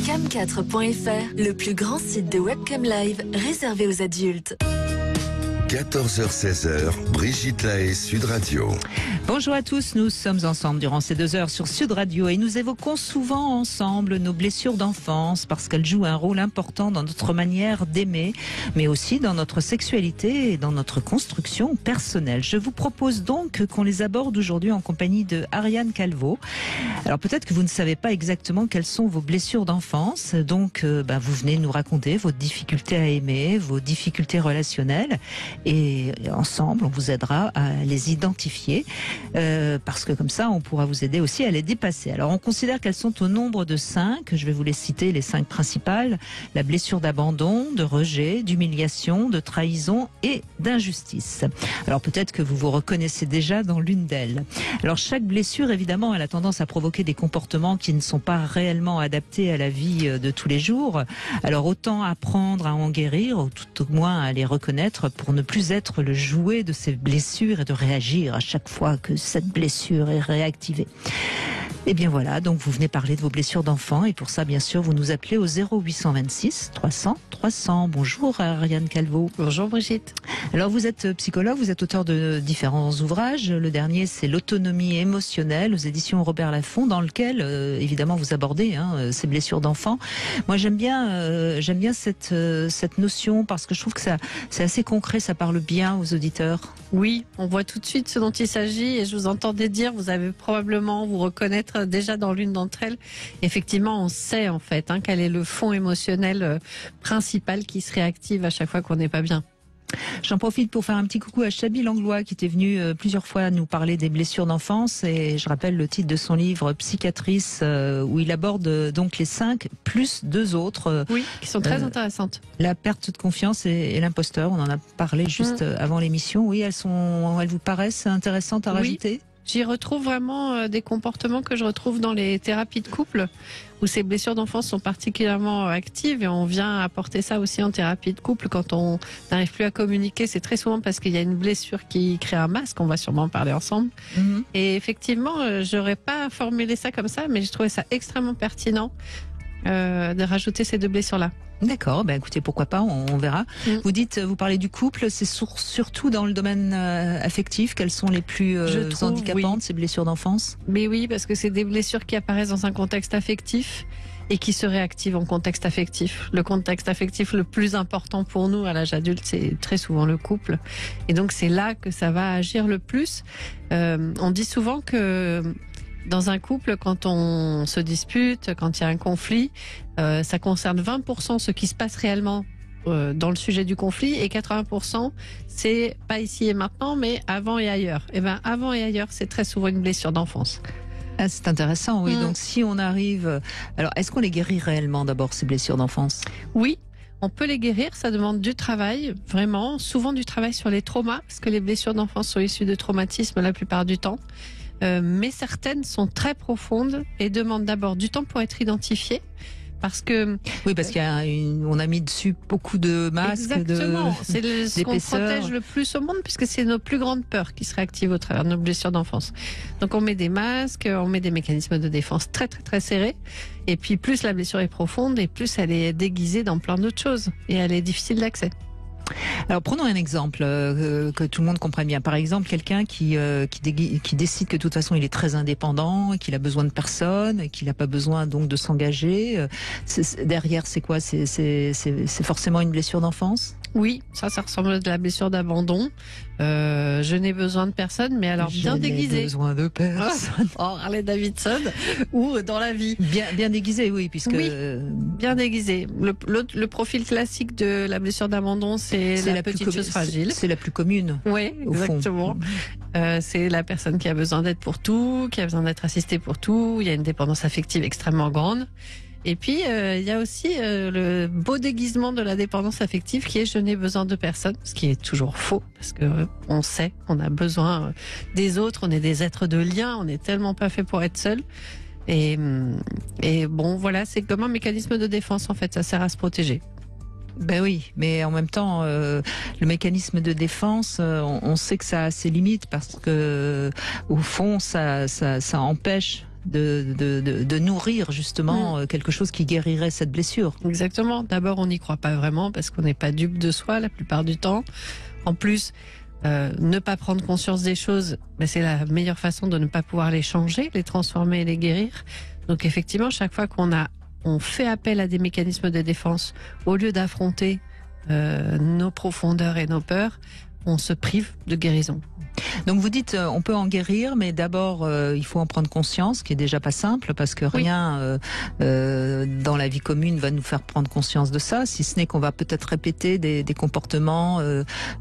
Cam4.fr, le plus grand site de webcam live réservé aux adultes. 14h-16h, Brigitte Lahaie, Sud Radio. Bonjour à tous, nous sommes ensemble durant ces 2 heures sur Sud Radio et nous évoquons souvent ensemble nos blessures d'enfance parce qu'elles jouent un rôle important dans notre manière d'aimer, mais aussi dans notre sexualité et dans notre construction personnelle. Je vous propose donc qu'on les aborde aujourd'hui en compagnie de Ariane Calvo. Alors peut-être que vous ne savez pas exactement quelles sont vos blessures d'enfance, donc vous venez nous raconter vos difficultés à aimer, vos difficultés relationnelles. Et ensemble, on vous aidera à les identifier parce que comme ça, on pourra vous aider aussi à les dépasser. Alors, on considère qu'elles sont au nombre de 5. Je vais vous les citer, les 5 principales. La blessure d'abandon, de rejet, d'humiliation, de trahison et d'injustice. Alors, peut-être que vous vous reconnaissez déjà dans l'une d'elles. Alors, chaque blessure, évidemment, elle a tendance à provoquer des comportements qui ne sont pas réellement adaptés à la vie de tous les jours. Alors, autant apprendre à en guérir, ou tout au moins à les reconnaître pour ne plus être le jouet de ces blessures et de réagir à chaque fois que cette blessure est réactivée. Et bien voilà, donc vous venez parler de vos blessures d'enfant et pour ça, bien sûr, vous nous appelez au 0826 300 300. Bonjour Ariane Calvo. Bonjour Brigitte. Alors vous êtes psychologue, vous êtes auteur de différents ouvrages. Le dernier, c'est L'autonomie émotionnelle aux éditions Robert Laffont, dans lequel, évidemment, vous abordez ces blessures d'enfant. Moi, j'aime bien cette notion parce que je trouve que c'est assez concret, ça parle bien aux auditeurs. Oui, on voit tout de suite ce dont il s'agit et je vous entendais dire, vous avez probablement vous reconnaître déjà dans l'une d'entre elles. Effectivement, on sait en fait quel est le fond émotionnel principal qui se réactive à chaque fois qu'on n'est pas bien. J'en profite pour faire un petit coucou à Chabi Langlois qui était venu plusieurs fois nous parler des blessures d'enfance et je rappelle le titre de son livre Psychiatrice où il aborde donc les 5 plus 2 autres. Oui, qui sont très intéressantes. La perte de confiance et l'imposteur, on en a parlé juste avant l'émission. Oui, elles vous paraissent intéressantes à rajouter ? J'y retrouve vraiment des comportements que je retrouve dans les thérapies de couple, où ces blessures d'enfance sont particulièrement actives et on vient apporter ça aussi en thérapie de couple. Quand on n'arrive plus à communiquer, c'est très souvent parce qu'il y a une blessure qui crée un masque, on va sûrement en parler ensemble. Et effectivement, j'aurais pas formulé ça comme ça, mais je trouvais ça extrêmement pertinent de rajouter ces 2 blessures-là. D'accord, écoutez, pourquoi pas, on verra. Vous parlez du couple, c'est surtout dans le domaine affectif, quelles sont les plus handicapantes, ces blessures d'enfance ? Mais oui, parce que c'est des blessures qui apparaissent dans un contexte affectif et qui se réactivent en contexte affectif. Le contexte affectif le plus important pour nous à l'âge adulte, c'est très souvent le couple. Et donc c'est là que ça va agir le plus. On dit souvent que dans un couple, quand on se dispute, quand il y a un conflit, ça concerne 20% ce qui se passe réellement dans le sujet du conflit et 80% c'est pas ici et maintenant mais avant et ailleurs. Et avant et ailleurs, c'est très souvent une blessure d'enfance. Ah, c'est intéressant, oui. Donc si on arrive... Alors, est-ce qu'on les guérit réellement d'abord, ces blessures d'enfance ? Oui. On peut les guérir, ça demande du travail, vraiment, souvent du travail sur les traumas, parce que les blessures d'enfance sont issues de traumatismes la plupart du temps. Mais certaines sont très profondes et demandent d'abord du temps pour être identifiées. Parce qu'on a mis dessus beaucoup de masques. Exactement, c'est ce qu'on protège le plus au monde puisque c'est nos plus grandes peurs qui se réactivent au travers de nos blessures d'enfance. Donc on met des masques, on met des mécanismes de défense très très très serrés et puis plus la blessure est profonde et plus elle est déguisée dans plein d'autres choses et elle est difficile d'accès. Alors prenons un exemple que tout le monde comprenne bien. Par exemple, quelqu'un qui décide que de toute façon il est très indépendant, qu'il a besoin de personne, qu'il n'a pas besoin donc de s'engager. Derrière, c'est quoi ? C'est forcément une blessure d'enfance ? Oui, ça ressemble à de la blessure d'abandon. Je n'ai besoin de personne, mais alors bien déguisée. Je n'ai besoin de personne. Harley Davidson ou dans la vie. Bien déguisée, oui, puisque... Oui, bien déguisée. Le profil classique de la blessure d'abandon, c'est la petite chose fragile. C'est la plus commune. Oui, exactement. C'est la personne qui a besoin d'aide pour tout, qui a besoin d'être assistée pour tout. Il y a une dépendance affective extrêmement grande. Et puis, il y a aussi le beau déguisement de la dépendance affective qui est « je n'ai besoin de personne », ce qui est toujours faux, parce que on sait qu'on a besoin des autres, on est des êtres de lien, on n'est tellement pas fait pour être seul. Et bon, voilà, c'est comme un mécanisme de défense, en fait, ça sert à se protéger. Ben oui, mais en même temps, le mécanisme de défense, on sait que ça a ses limites parce que, au fond, ça empêche de nourrir justement quelque chose qui guérirait cette blessure. Exactement. D'abord, on n'y croit pas vraiment parce qu'on n'est pas dupe de soi la plupart du temps. En plus, ne pas prendre conscience des choses, c'est la meilleure façon de ne pas pouvoir les changer, les transformer et les guérir. Donc effectivement, chaque fois on fait appel à des mécanismes de défense, au lieu d'affronter nos profondeurs et nos peurs, on se prive de guérison. Donc vous dites on peut en guérir, mais d'abord il faut en prendre conscience, ce qui est déjà pas simple parce que rien dans la vie commune va nous faire prendre conscience de ça, si ce n'est qu'on va peut-être répéter des comportements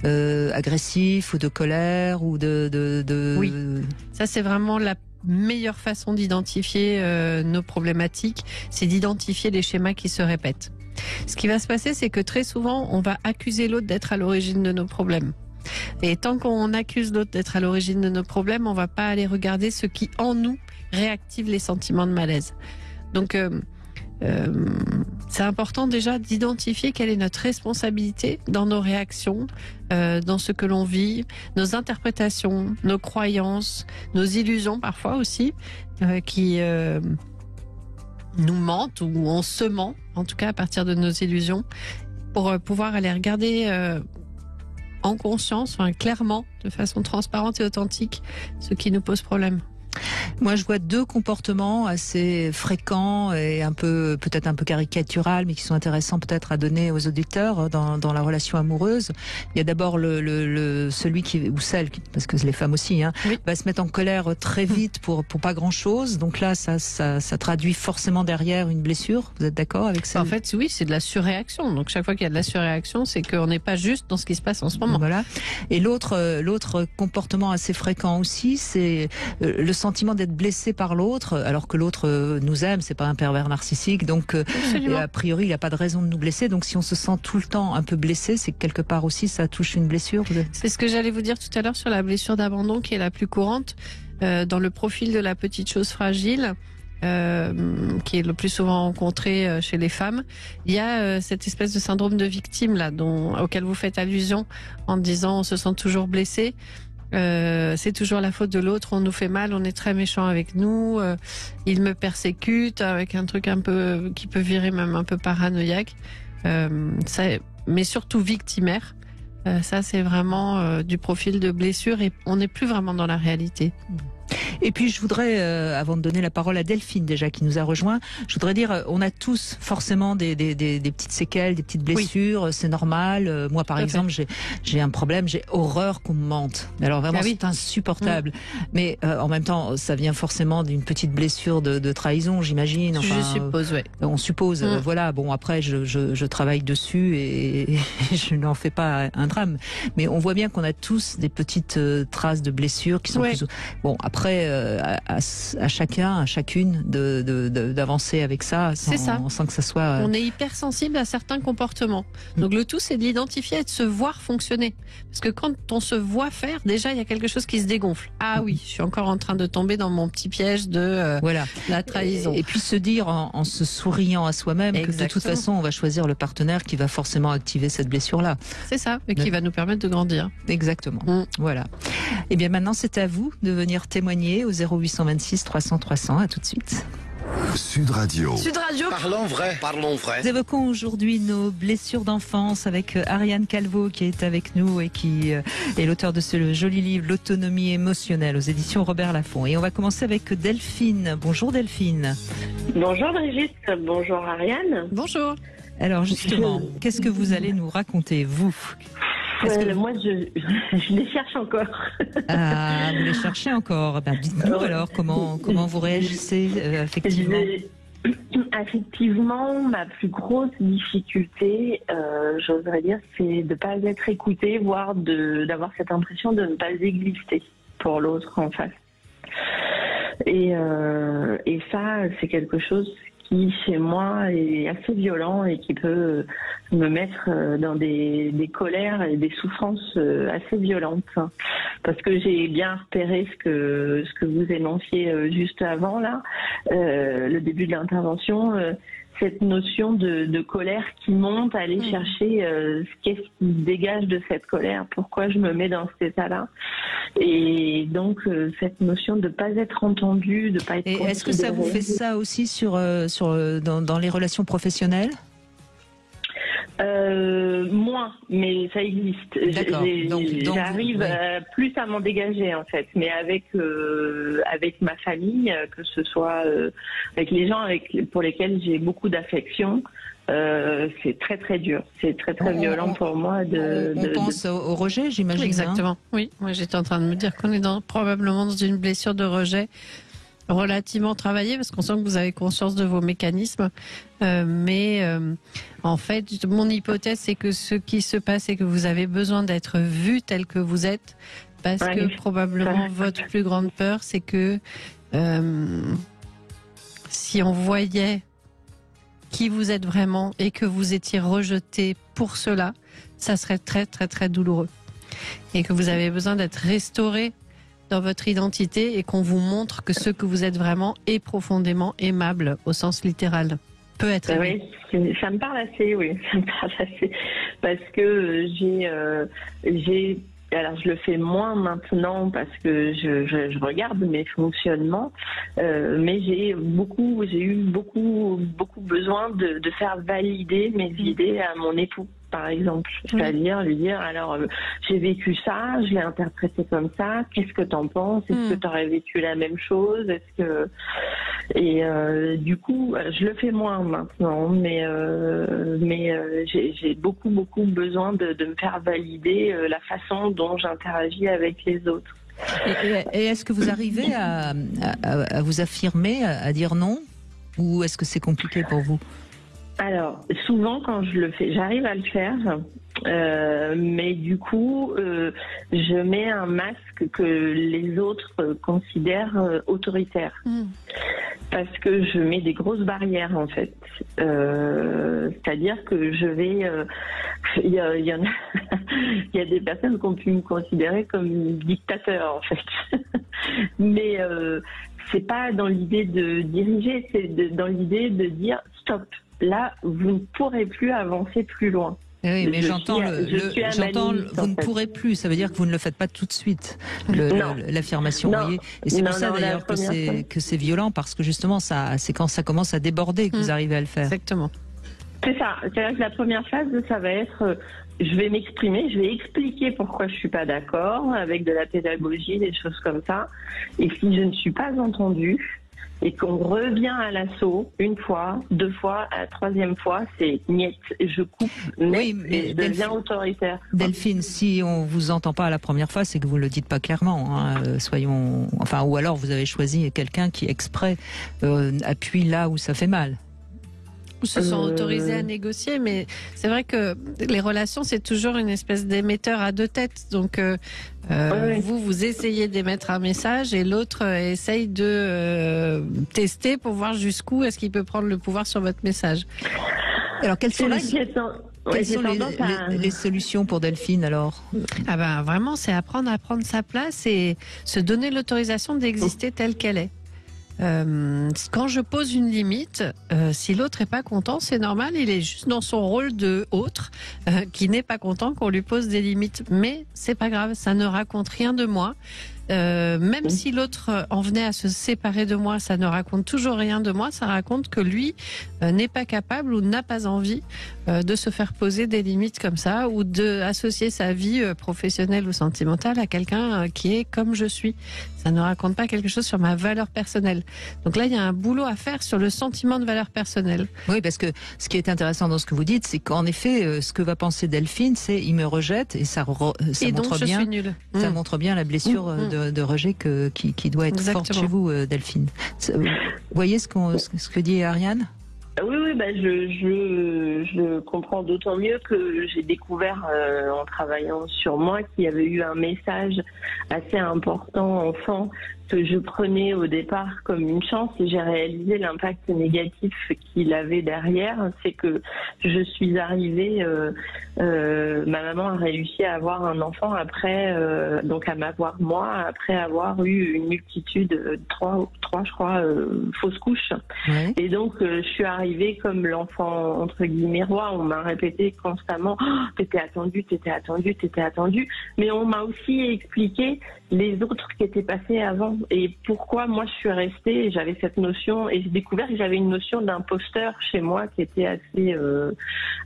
agressifs ou de colère ou Oui, ça c'est vraiment la meilleure façon d'identifier nos problématiques, c'est d'identifier les schémas qui se répètent. Ce qui va se passer, c'est que très souvent, on va accuser l'autre d'être à l'origine de nos problèmes. Et tant qu'on accuse l'autre d'être à l'origine de nos problèmes, on va pas aller regarder ce qui, en nous, réactive les sentiments de malaise. Donc, c'est important déjà d'identifier quelle est notre responsabilité dans nos réactions, dans ce que l'on vit, nos interprétations, nos croyances, nos illusions parfois aussi, qui nous mentent ou on se ment, en tout cas à partir de nos illusions, pour pouvoir aller regarder en conscience, clairement, de façon transparente et authentique, ce qui nous pose problème. Moi, je vois deux comportements assez fréquents et peut-être un peu caricatural, mais qui sont intéressants peut-être à donner aux auditeurs dans la relation amoureuse. Il y a d'abord celui qui, ou celle, parce que les femmes aussi, va se mettre en colère très vite pour pas grand-chose. Donc là, ça traduit forcément derrière une blessure. Vous êtes d'accord avec ça? En fait, oui, c'est de la surréaction. Donc chaque fois qu'il y a de la surréaction, c'est qu'on n'est pas juste dans ce qui se passe en ce moment. Voilà. Et l'autre comportement assez fréquent aussi, c'est le sentiment d'être blessé par l'autre, alors que l'autre nous aime, c'est pas un pervers narcissique, donc a priori il n'y a pas de raison de nous blesser. Donc si on se sent tout le temps un peu blessé, c'est que quelque part aussi ça touche une blessure. C'est ce que j'allais vous dire tout à l'heure sur la blessure d'abandon, qui est la plus courante dans le profil de la petite chose fragile. Qui est le plus souvent rencontré chez les femmes. Il y a cette espèce de syndrome de victime là, auquel vous faites allusion en disant on se sent toujours blessé. C'est toujours la faute de l'autre, on nous fait mal, on est très méchant avec nous, il me persécute, avec un truc un peu qui peut virer même un peu paranoïaque, mais surtout victimaire. Ça c'est vraiment du profil de blessure et on n'est plus vraiment dans la réalité. Et puis je voudrais, avant de donner la parole à Delphine déjà qui nous a rejoint, je voudrais dire, on a tous forcément des petites séquelles, des petites blessures, oui. C'est normal. Moi par exemple, j'ai un problème, j'ai horreur qu'on me mente. Alors vraiment, c'est insupportable. Mais en même temps, ça vient forcément d'une petite blessure de trahison, j'imagine. Enfin, je suppose, oui. On suppose, voilà. Bon, après, je travaille dessus et je n'en fais pas un drame. Mais on voit bien qu'on a tous des petites traces de blessures qui sont plus... Bon, après, à chacun, à chacune d'avancer avec ça sans que ça soit... On est hypersensible à certains comportements. Donc le tout, c'est de l'identifier et de se voir fonctionner. Parce que quand on se voit faire, déjà, il y a quelque chose qui se dégonfle. Ah oui, je suis encore en train de tomber dans mon petit piège de la trahison. Et puis se dire en se souriant à soi-même que de toute façon, on va choisir le partenaire qui va forcément activer cette blessure-là. C'est ça, et qui va nous permettre de grandir. Exactement. Voilà. Et bien maintenant, c'est à vous de venir témoigner au 0826 300 300. À tout de suite. Sud Radio. Sud Radio. Parlons vrai. Parlons vrai. Nous évoquons aujourd'hui nos blessures d'enfance avec Ariane Calvo qui est avec nous et qui est l'auteur de ce joli livre L'autonomie émotionnelle aux éditions Robert Laffont. Et on va commencer avec Delphine. Bonjour Delphine. Bonjour Brigitte. Bonjour Ariane. Bonjour. Alors justement, qu'est-ce que vous allez nous raconter, vous ? Moi, je les cherche encore. Ah, vous les cherchez encore. Ben, dites-nous alors comment vous réagissez effectivement. Effectivement, ma plus grosse difficulté, j'oserais dire, c'est de ne pas être écoutée, voire d'avoir cette impression de ne pas exister pour l'autre en face. Et ça, c'est quelque chose qui, chez moi, est assez violent et qui peut me mettre dans des colères et des souffrances assez violentes. Parce que j'ai bien repéré ce que vous énonciez juste avant, là, le début de l'intervention, cette notion de colère qui monte, aller chercher qu'est-ce qui dégage de cette colère, pourquoi je me mets dans cet état-là. Et donc cette notion de ne pas être entendu, de ne pas être considéré. Est-ce que ça vous fait ça aussi dans les relations professionnelles? Moins, mais ça existe. D'accord. J'arrive plus à m'en dégager en fait, mais avec ma famille, que ce soit avec les gens pour lesquels j'ai beaucoup d'affection, c'est très très dur. C'est très très violent pour moi. On pense au rejet, j'imagine. Exactement. Oui, moi j'étais en train de me dire qu'on est probablement dans une blessure de rejet relativement travaillée, parce qu'on sent que vous avez conscience de vos mécanismes. Mais en fait, mon hypothèse, c'est que ce qui se passe, c'est que vous avez besoin d'être vu tel que vous êtes, parce que probablement votre plus grande peur, c'est que si on voyait qui vous êtes vraiment et que vous étiez rejeté pour cela, ça serait très très très douloureux. Et que vous avez besoin d'être restauré dans votre identité et qu'on vous montre que ce que vous êtes vraiment est profondément aimable au sens littéral. Peut être aimé. Oui, ça me parle assez, parce que alors je le fais moins maintenant parce que je regarde mes fonctionnements, mais j'ai eu beaucoup besoin de faire valider mes idées à mon époux, par exemple. C'est-à-dire lui dire, alors j'ai vécu ça, je l'ai interprété comme ça, qu'est-ce que t'en penses? Est-ce que t'aurais vécu la même chose? Du coup, je le fais moins maintenant, mais j'ai beaucoup besoin de me faire valider la façon dont j'interagis avec les autres. Et est-ce que vous arrivez à vous affirmer, à dire non, ou est-ce que c'est compliqué pour vous? Alors, souvent quand je le fais, j'arrive à le faire, mais du coup, je mets un masque que les autres considèrent autoritaire. Parce que je mets des grosses barrières, en fait. C'est-à-dire que je vais... Il y a des personnes qui ont pu me considérer comme dictateur, en fait. Mais c'est pas dans l'idée de diriger, c'est dans l'idée de dire stop. Là, vous ne pourrez plus avancer plus loin. Oui, mais j'entends, vous ne pourrez plus, ça veut dire que vous ne le faites pas tout de suite, l'affirmation, vous voyez. Et c'est pour ça d'ailleurs que c'est violent, parce que justement, c'est quand ça commence à déborder que vous arrivez à le faire. Exactement. C'est ça. C'est-à-dire que la première phase, ça va être, je vais m'exprimer, je vais expliquer pourquoi je suis pas d'accord, avec de la pédagogie, des choses comme ça. Et si je ne suis pas entendue, et qu'on revient à l'assaut une fois, deux fois, à la troisième fois, c'est niet, je coupe, net, et je deviens autoritaire. Delphine, si on vous entend pas à la première fois, c'est que vous le dites pas clairement. Ou alors vous avez choisi quelqu'un qui exprès appuie là où ça fait mal. Ou se sont autorisés à négocier, mais c'est vrai que les relations, c'est toujours une espèce d'émetteur à deux têtes. Donc, vous essayez d'émettre un message et l'autre essaye de tester pour voir jusqu'où est-ce qu'il peut prendre le pouvoir sur votre message. Alors, quelles sont les solutions pour Delphine, alors? Vraiment, c'est apprendre à prendre sa place et se donner l'autorisation d'exister telle qu'elle est. Quand je pose une limite, si l'autre est pas content, c'est normal, il est juste dans son rôle de autre qui n'est pas content qu'on lui pose des limites. Mais c'est pas grave, ça ne raconte rien de moi. Même si l'autre en venait à se séparer de moi, ça ne raconte toujours rien de moi. Ça raconte que lui n'est pas capable ou n'a pas envie de se faire poser des limites comme ça, ou d'associer sa vie professionnelle ou sentimentale à quelqu'un qui est comme je suis. Ça ne raconte pas quelque chose sur ma valeur personnelle. Donc là, il y a un boulot à faire sur le sentiment de valeur personnelle. Oui, parce que ce qui est intéressant dans ce que vous dites, c'est qu'en effet, ce que va penser Delphine, c'est il me rejette, et ça et montre donc, bien, je suis nulle. Ça montre bien la blessure de rejet qui doit être forte chez vous, Delphine. Vous voyez ce que dit Ariane? Oui, je comprends d'autant mieux que j'ai découvert en travaillant sur moi qu'il y avait eu un message assez important enfant que je prenais au départ comme une chance, et j'ai réalisé l'impact négatif qu'il avait derrière. C'est que je suis arrivée, ma maman a réussi à avoir un enfant après, donc à m'avoir moi, après avoir eu une multitude, trois je crois, fausses couches. Ouais. Et donc je suis arrivée comme l'enfant entre guillemets roi. On m'a répété constamment, t'étais attendue, t'étais attendue, t'étais attendue. Mais on m'a aussi expliqué les autres qui étaient passés avant et pourquoi moi je suis restée. Et j'avais cette notion, et j'ai découvert que j'avais une notion d'imposteur chez moi qui était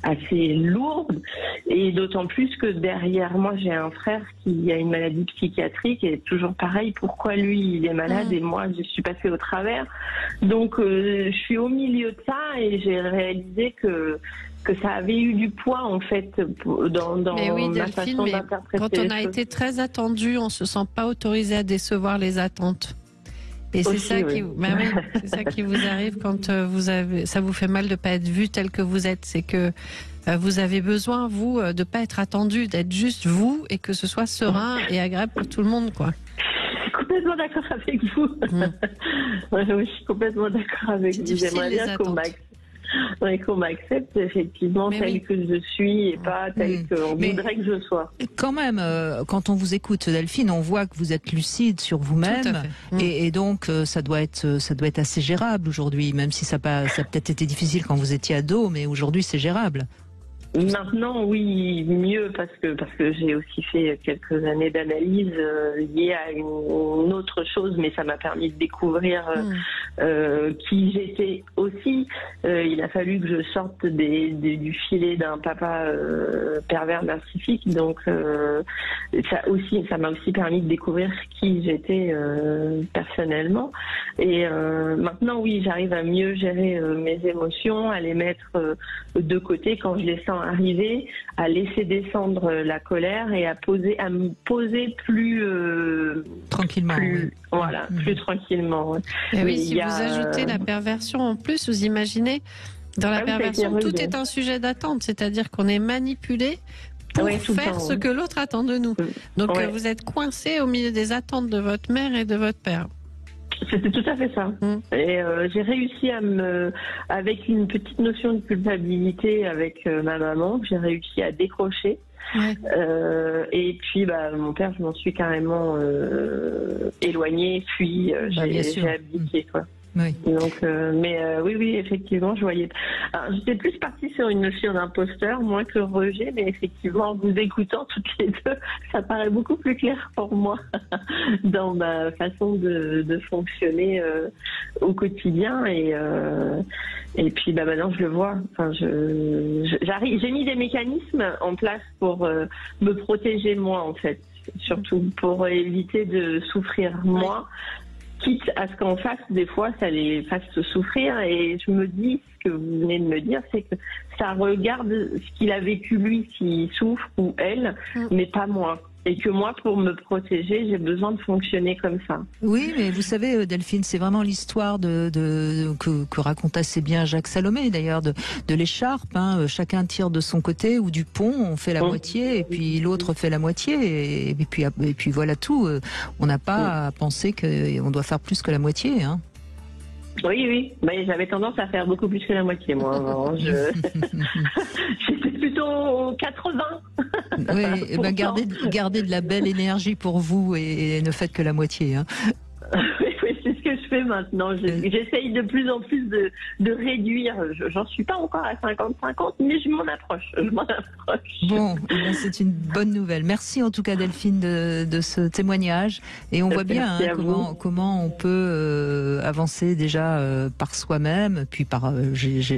assez lourde, et d'autant plus que derrière moi j'ai un frère qui a une maladie psychiatrique, et toujours pareil, pourquoi lui il est malade et moi je suis passée au travers. Donc je suis au milieu de ça, et j'ai réalisé que ça avait eu du poids en fait dans mais oui, ma Delphine, façon mais d'interpréter quand on les a choses. été très attendu, on se sent pas autorisé à décevoir les attentes. Et c'est Aussi, ça oui. qui, c'est ça qui vous arrive quand ça vous fait mal de pas être vu tel que vous êtes. C'est que vous avez besoin, vous, de pas être attendu, d'être juste vous, et que ce soit serein et agréable pour tout le monde, quoi. Je suis complètement d'accord avec vous. Ouais, je suis complètement d'accord avec C'est vous. difficile, J'aimerais les bien qu'on attentes. qu'on m'accepte effectivement Mais tel oui. que je suis, et pas tel qu'on Mais- voudrait que je sois. Quand même, quand on vous écoute, Delphine, on voit que vous êtes lucide sur Tout à vous-même, fait. et donc ça doit être assez gérable aujourd'hui, même si ça a peut-être été difficile quand vous étiez ado, mais aujourd'hui c'est gérable. Maintenant, oui, mieux, parce que j'ai aussi fait quelques années d'analyse liées à une autre chose, mais ça m'a permis de découvrir qui j'étais aussi. Il a fallu que je sorte du filet d'un papa pervers narcissique, donc ça m'a aussi permis de découvrir qui j'étais personnellement. Et maintenant, oui, j'arrive à mieux gérer mes émotions, à les mettre de côté quand je les sens arriver, à laisser descendre la colère et à me poser plus Tranquillement. oui. voilà, plus tranquillement. Ouais. Et Mais oui, il si y vous a, ajoutez la perversion en plus, vous imaginez, dans la Ah oui, ça a été perversion, tout relevé. est un sujet d'attente, c'est-à-dire qu'on est manipulé pour Ouais, tout le faire temps, ce oui. que l'autre attend de nous. Donc Ouais. vous êtes coincé au milieu des attentes de votre mère et de votre père. C'était tout à fait ça. Et j'ai réussi avec une petite notion de culpabilité avec ma maman, j'ai réussi à décrocher. Ouais. Et puis mon père, je m'en suis carrément éloignée, puis bien sûr. j'ai abdiqué, quoi. Oui. Donc, oui, effectivement, je voyais. Alors, j'étais plus partie sur une notion d'imposteur, moins que rejet, mais effectivement, en vous écoutant toutes les deux, ça paraît beaucoup plus clair pour moi dans ma façon de fonctionner au quotidien. Et puis, maintenant, je le vois. Enfin, j'arrive. J'ai mis des mécanismes en place pour me protéger moi, en fait, surtout pour éviter de souffrir moi. Quitte à ce qu'en face, des fois, ça les fasse souffrir. Et je me dis, ce que vous venez de me dire, c'est que ça regarde ce qu'il a vécu lui, s'il souffre ou elle, mais pas moi. Et que moi, pour me protéger, j'ai besoin de fonctionner comme ça. Oui, mais vous savez, Delphine, c'est vraiment l'histoire que raconte assez bien Jacques Salomé, d'ailleurs, de l'écharpe. Hein. Chacun tire de son côté, ou du pont, on fait la moitié, et puis l'autre fait la moitié, et puis voilà tout. On n'a pas à penser qu'on doit faire plus que la moitié. Hein. Oui. Mais j'avais tendance à faire beaucoup plus que la moitié, moi. Avant. J'étais plutôt 80. Oui, eh ben gardez de la belle énergie pour vous, et ne faites que la moitié. Hein. Oui, c'est ce que je fais maintenant. J'essaye de plus en plus de réduire. J'en suis pas encore à 50-50, mais je m'en approche. Bon, eh ben, c'est une bonne nouvelle. Merci en tout cas, Delphine, de ce témoignage. Et on voit bien comment on peut avancer déjà par soi-même, puis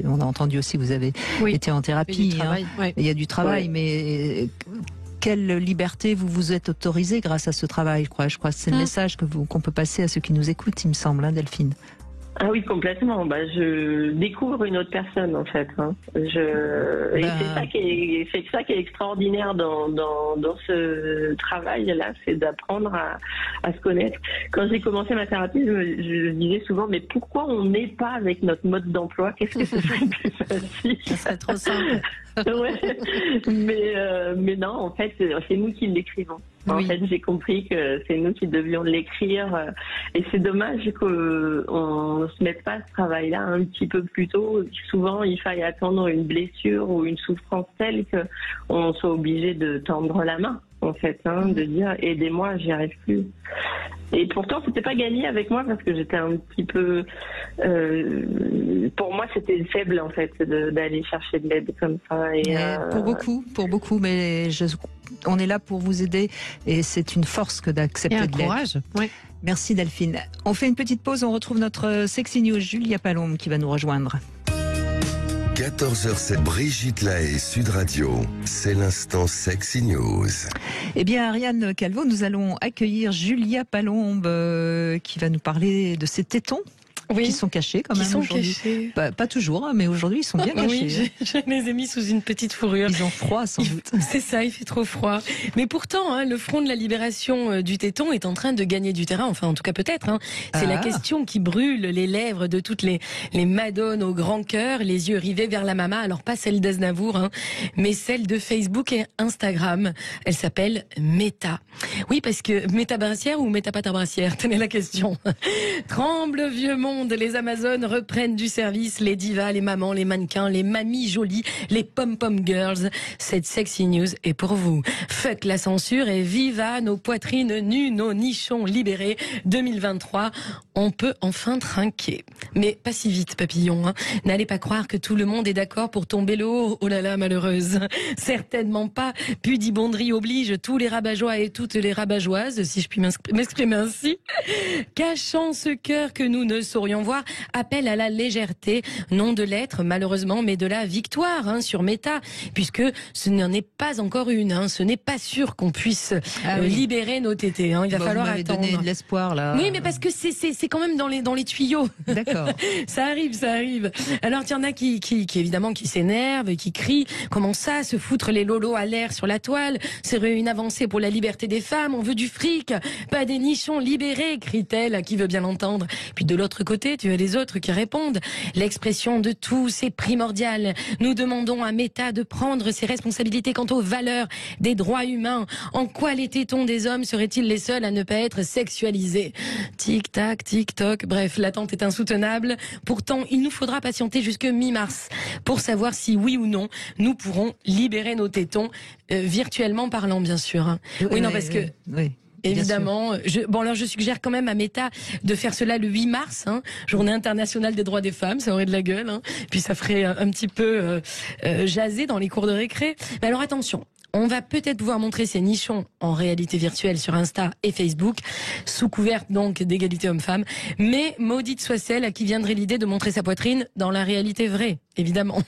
on a entendu aussi que vous avez été en thérapie. Il y a du travail, mais quelle liberté vous vous êtes autorisé grâce à ce travail, je crois que c'est le message qu'on peut passer à ceux qui nous écoutent, il me semble, hein, Delphine. Ah oui, complètement. Je découvre une autre personne, en fait. Hein. Et c'est ça qui est extraordinaire dans ce travail-là, c'est d'apprendre à se connaître. Quand j'ai commencé ma thérapie, je disais souvent, mais pourquoi on n'est pas avec notre mode d'emploi? Qu'est-ce que ce serait plus facile? Ça serait trop simple. Ouais. Mais non, en fait, c'est nous qui l'écrivons. En Oui. fait, j'ai compris que c'est nous qui devions l'écrire. Et c'est dommage qu'on ne se mette pas à ce travail-là un petit peu plus tôt. Souvent, il faille attendre une blessure ou une souffrance telle qu'on soit obligé de tendre la main, en fait, de dire « aidez-moi, j'y arrive plus ». Et pourtant, c'était pas gagné avec moi parce que j'étais un petit peu... pour moi, c'était faible, en fait, d'aller chercher de l'aide comme ça. Et, Pour beaucoup, mais on est là pour vous aider et c'est une force que Et d'accepter un de l'aide. courage. Ouais. Merci Delphine. On fait une petite pause, on retrouve notre Sexy News, Julia Palombe qui va nous rejoindre. 14h07, Brigitte Lahaie, Sud Radio. C'est l'instant Sexy News. Eh bien, Ariane Calvo, nous allons accueillir Julia Palombe qui va nous parler de ses tétons. Oui, Qui sont cachés quand qui même sont aujourd'hui. cachés. Pas toujours, mais aujourd'hui ils sont bien cachés. Oui, je les ai mis sous une petite fourrure. Ils ont froid sans doute. C'est ça, il fait trop froid. Mais pourtant, le front de la libération du téton est en train de gagner du terrain. Enfin, en tout cas, peut-être. C'est la question qui brûle les lèvres de toutes les madones au grand cœur, les yeux rivés vers la maman. Alors, pas celle d'Aznavour, mais celle de Facebook et Instagram. Elle s'appelle Meta. Oui, parce que Meta brassière ou Meta pâte à brassière? Tenez la question. Tremble, vieux monde. Les Amazones reprennent du service. Les divas, les mamans, les mannequins, les mamies jolies, les pom-pom girls. Cette sexy news est pour vous. Fuck la censure et viva nos poitrines nues, nos nichons libérés. 2023, on peut enfin trinquer. Mais pas si vite, papillon. N'allez pas croire que tout le monde est d'accord pour tomber le haut. Oh là là, malheureuse. Certainement pas. Pudibonderie oblige tous les rabat-joie et toutes les rabat-joises, si je puis m'exprimer ainsi. Cachant ce cœur que nous ne saurions voir, appel à la légèreté, non de l'être malheureusement, mais de la victoire sur Meta, puisque ce n'en est pas encore une. Ce n'est pas sûr qu'on puisse libérer nos tétés. Il va falloir attendre. Donner de l'espoir là. Oui, mais parce que c'est quand même dans les tuyaux. D'accord. Ça arrive. Alors il y en a qui évidemment qui s'énervent, qui crient. Comment ça, se foutre les lolos à l'air sur la toile? C'est une avancée pour la liberté des femmes. On veut du fric, pas des nichons libérés, crie-t-elle. Qui veut bien l'entendre? Puis de l'autre côté, tu as les autres qui répondent. L'expression de tous est primordiale. Nous demandons à Meta de prendre ses responsabilités quant aux valeurs des droits humains. En quoi les tétons des hommes seraient-ils les seuls à ne pas être sexualisés? Tic-tac, tic-toc. Bref, l'attente est insoutenable. Pourtant, il nous faudra patienter jusque mi-mars pour savoir si oui ou non nous pourrons libérer nos tétons, virtuellement parlant, bien sûr. Oui, non, parce que... Oui. Évidemment. Je suggère quand même à Meta de faire cela le 8 mars, Journée internationale des droits des femmes, ça aurait de la gueule, Puis ça ferait un petit peu jaser dans les cours de récré. Mais alors attention. On va peut-être pouvoir montrer ces nichons en réalité virtuelle sur Insta et Facebook, sous couvert donc d'égalité homme-femme. Mais maudite soit celle à qui viendrait l'idée de montrer sa poitrine dans la réalité vraie, évidemment.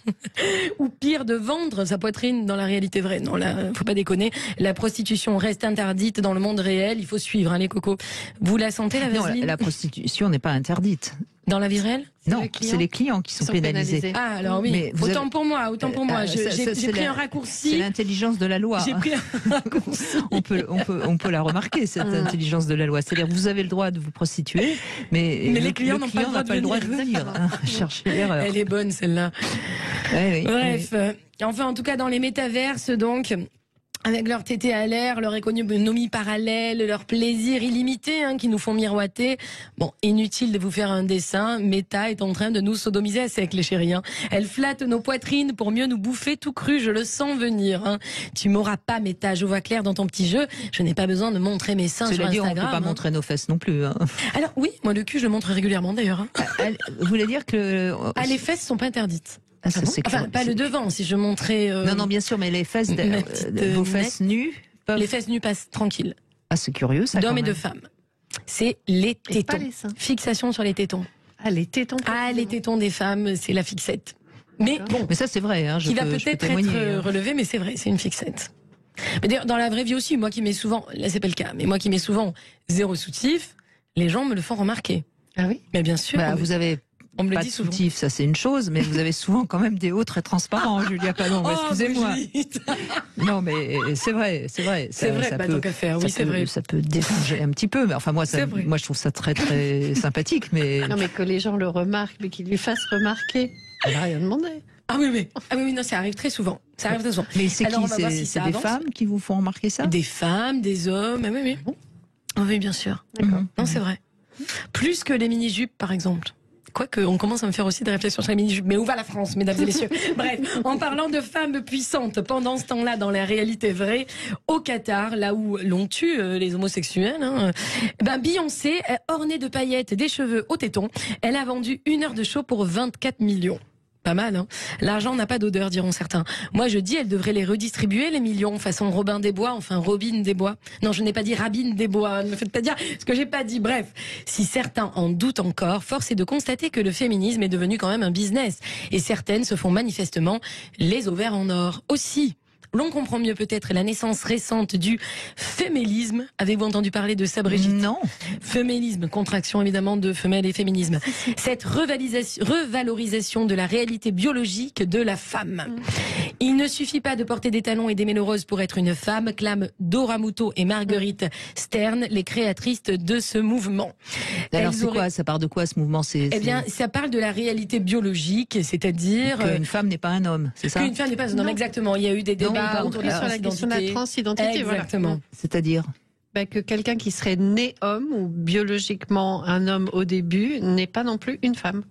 Ou pire, de vendre sa poitrine dans la réalité vraie. Non, là, faut pas déconner. La prostitution reste interdite dans le monde réel. Il faut suivre, les cocos. Vous la sentez, la vaseline? Non, la prostitution n'est pas interdite. Dans la vie réelle? Non, c'est les clients qui sont pénalisés. Ah, alors oui. Mais autant pour moi. J'ai pris un raccourci. C'est l'intelligence de la loi. J'ai pris un raccourci. on peut la remarquer, cette intelligence de la loi. C'est-à-dire, vous avez le droit de vous prostituer, mais les clients n'ont pas le droit de venir. Chercher l'erreur. Elle est bonne, celle-là. Oui, bref. Enfin, en tout cas, dans les métaverses, donc... avec leur tété à l'air, leur économie parallèle, leur plaisir illimité qui nous font miroiter. Bon, inutile de vous faire un dessin, Meta est en train de nous sodomiser à sec, les chéris. Elle flatte nos poitrines pour mieux nous bouffer tout cru, je le sens venir. Tu m'auras pas, Meta, je vois clair dans ton petit jeu, je n'ai pas besoin de montrer mes seins sur Instagram. On ne peut pas montrer nos fesses non plus. Alors oui, moi le cul je le montre régulièrement d'ailleurs. Vous voulez dire que... les fesses sont pas interdites. Ah, ça, enfin, pas le devant, si je montrais... Non, bien sûr, mais les fesses, vos fesses nues peuvent... Les fesses nues passent tranquilles. Ah, c'est curieux, ça. D'hommes et de femmes. C'est les tétons. Pas les seins. Fixation sur les tétons. Ah, les tétons. Les tétons des femmes, c'est la fixette. Mais bon... Mais ça, c'est vrai. Qui va peut-être être relevé, mais c'est vrai, c'est une fixette. Mais d'ailleurs, dans la vraie vie aussi, moi qui mets souvent... Là, c'est pas le cas, mais moi qui mets souvent zéro soutif, les gens me le font remarquer. Ah oui? Mais bien sûr. Vous avez... On me le pas dit de souvent. soutif, ça c'est une chose, mais vous avez souvent quand même des hauts très transparents, Julia Palombe. Excusez-moi. Non, mais c'est vrai. C'est vrai, tant qu'à faire, oui, c'est vrai. Ça peut déranger un petit peu, mais enfin moi je trouve ça très très sympathique. Mais non, mais que les gens le remarquent, mais qu'ils lui fassent remarquer. Elle n'a rien demandé. Ah oui, non, ça arrive très souvent. Ça arrive très souvent. Mais c'est Alors, qui? on va voir si C'est ça des avance. femmes qui vous font remarquer ça? Des femmes, des hommes. Ah oui. Oui, bien sûr. D'accord. Non, c'est vrai. Plus que les mini-jupes, par exemple. Quoique, on commence à me faire aussi des réflexions sur les mini-jupes. Mais où va la France, mesdames et messieurs? Bref, en parlant de femmes puissantes, pendant ce temps-là, dans la réalité vraie, au Qatar, là où l'on tue les homosexuels, Beyoncé, ornée de paillettes, des cheveux au téton, elle a vendu 1 heure de show pour 24 millions. Pas mal, hein. L'argent n'a pas d'odeur, diront certains. Moi, je dis, elle devrait les redistribuer, les millions, façon Robin des Bois, enfin Robin des Bois. Non, je n'ai pas dit Rabine des Bois, ne me faites pas dire ce que j'ai pas dit. Bref, si certains en doutent encore, force est de constater que le féminisme est devenu quand même un business. Et certaines se font manifestement les ovaires en or. Aussi, l'on comprend mieux peut-être la naissance récente du féminisme. Avez-vous entendu parler de ça, Brigitte? Non. Féminisme, contraction évidemment de femelle et féminisme. Cette revalorisation de la réalité biologique de la femme. Il ne suffit pas de porter des talons et des mélos roses pour être une femme, clament Dora Muto et Marguerite Stern, les créatrices de ce mouvement. Alors Elles c'est auraient- quoi? Ça part de quoi ce mouvement? Eh bien, ça parle de la réalité biologique, c'est-à-dire Qu'une femme n'est pas un homme, c'est ça? qu'une femme n'est pas un homme. Exactement. Il y a eu des débats pardon. autour Sur de la question de la transidentité. voilà. Exactement. C'est-à-dire? Que quelqu'un qui serait né homme ou biologiquement un homme au début n'est pas non plus une femme.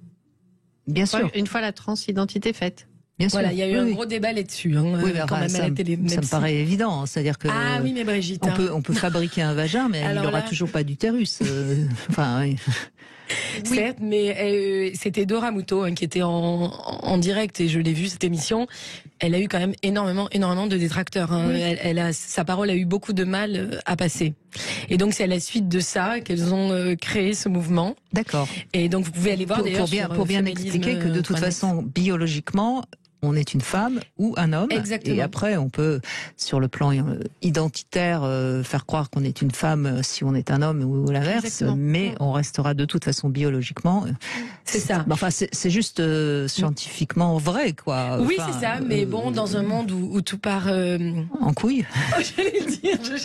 Bien sûr, Une fois la transidentité faite. bien sûr. Voilà, il y a eu Oui, un oui. gros débat là-dessus. Hein, Oui, mais quand enfin, même à la télé. ça même me si- paraît évident. C'est-à-dire que Ah oui, mais Brigitte. on peut fabriquer un vagin, mais Alors il n'aura là- toujours pas d'utérus. Enfin, oui. Certes, mais c'était Dora Muto qui était en direct et je l'ai vu cette émission. Elle a eu quand même énormément de détracteurs. Hein. Oui. Sa parole a eu beaucoup de mal à passer. Et donc c'est à la suite de ça qu'elles ont créé ce mouvement. D'accord. Et donc vous pouvez aller voir d'ailleurs Pour bien expliquer que de toute façon, biologiquement, on est une femme ou un homme. Exactement. Et après, on peut, sur le plan identitaire, faire croire qu'on est une femme si on est un homme ou l'inverse. Exactement. Mais on restera de toute façon biologiquement. C'est ça. Enfin, c'est juste scientifiquement vrai, quoi. Oui, Enfin, c'est ça. Mais bon, dans un monde où tout part. En couille. Oh, j'allais le dire, je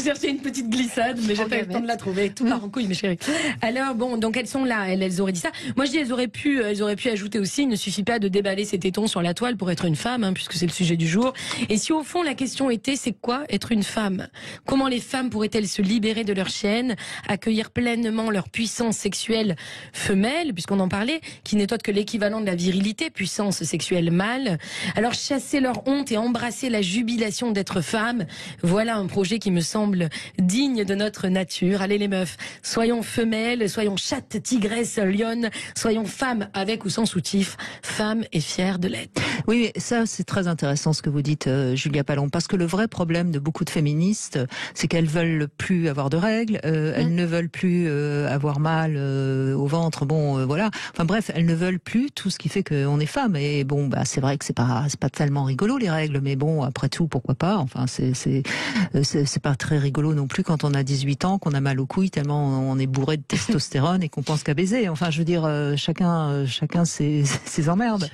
cherchais une petite glissade, mais j'ai pas eu le temps de la trouver. Tout part en couille, mes chéris. Alors bon, donc elles sont là, elles auraient dit ça. Moi je dis elles auraient pu ajouter aussi, il ne suffit pas de déballer ses tétons sur la toile pour être une femme, hein, puisque c'est le sujet du jour. Et si au fond la question était, c'est quoi être une femme? Comment les femmes pourraient-elles se libérer de leur chaîne, accueillir pleinement leur puissance sexuelle femelle, puisqu'on en parlait, qui n'est autre que l'équivalent de la virilité, puissance sexuelle mâle. Alors chasser leur honte et embrasser la jubilation d'être femme, voilà un projet qui me semble digne de notre nature. Allez les meufs, soyons femelles, soyons chattes, tigresses, lionnes, soyons femmes avec ou sans soutif, femmes et fières de l'être. Oui, mais ça, c'est très intéressant ce que vous dites, Julia Pallon, parce que le vrai problème de beaucoup de féministes, c'est qu'elles veulent plus avoir de règles, elles ne veulent plus avoir mal au ventre, voilà. Enfin bref, elles ne veulent plus tout ce qui fait qu'on est femme. Et bon, bah c'est vrai que c'est pas tellement rigolo les règles, mais bon, après tout, pourquoi pas. Enfin, c'est pas très rigolo non plus quand on a 18 ans, qu'on a mal aux couilles tellement on est bourré de testostérone et qu'on pense qu'à baiser. Enfin, je veux dire, chacun ses emmerdes.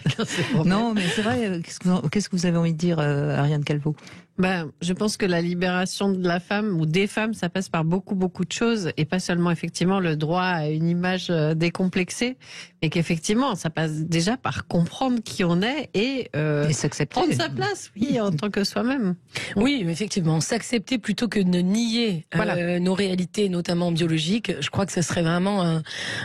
Non, mais c'est vrai. Qu'est-ce que vous avez envie de dire, Ariane Calvo? Je pense que la libération de la femme ou des femmes, ça passe par beaucoup de choses et pas seulement effectivement le droit à une image décomplexée, mais qu'effectivement ça passe déjà par comprendre qui on est et s'accepter. prendre sa place, oui, en tant que soi-même. Oui, effectivement, s'accepter plutôt que de nier nos réalités, notamment biologiques. Je crois que ce serait vraiment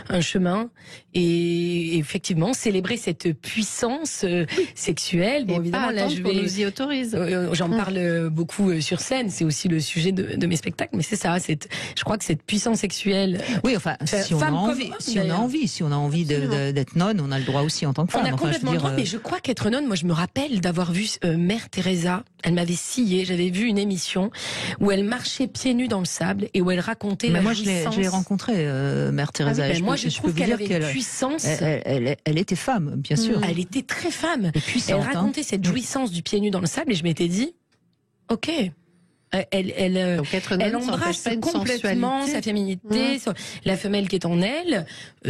un chemin. Et effectivement, célébrer cette puissance sexuelle. Bon, Et évidemment, pas là, attendre qu'on nous y autorise. J'en parle beaucoup sur scène. C'est aussi le sujet de mes spectacles. Mais c'est ça. Je crois que cette puissance sexuelle. Oui, enfin, si on a envie d'être nonne, on a le droit aussi en tant que femme. On a complètement le droit, mais je crois qu'être nonne, moi je me rappelle d'avoir vu Mère Teresa, elle m'avait scié, j'avais vu une émission où elle marchait pieds nus dans le sable et où elle racontait la jouissance. Je l'ai rencontrée, Mère Teresa. Moi je trouve qu'elle avait une puissance. Elle était femme, bien sûr. Elle était très femme. Puissante, elle racontait cette jouissance du pied nu dans le sable et je m'étais dit, ok. Donc être nonne, Elle ça empêche embrasse pas une complètement sensualité. sa féminité, la femelle qui est en elle.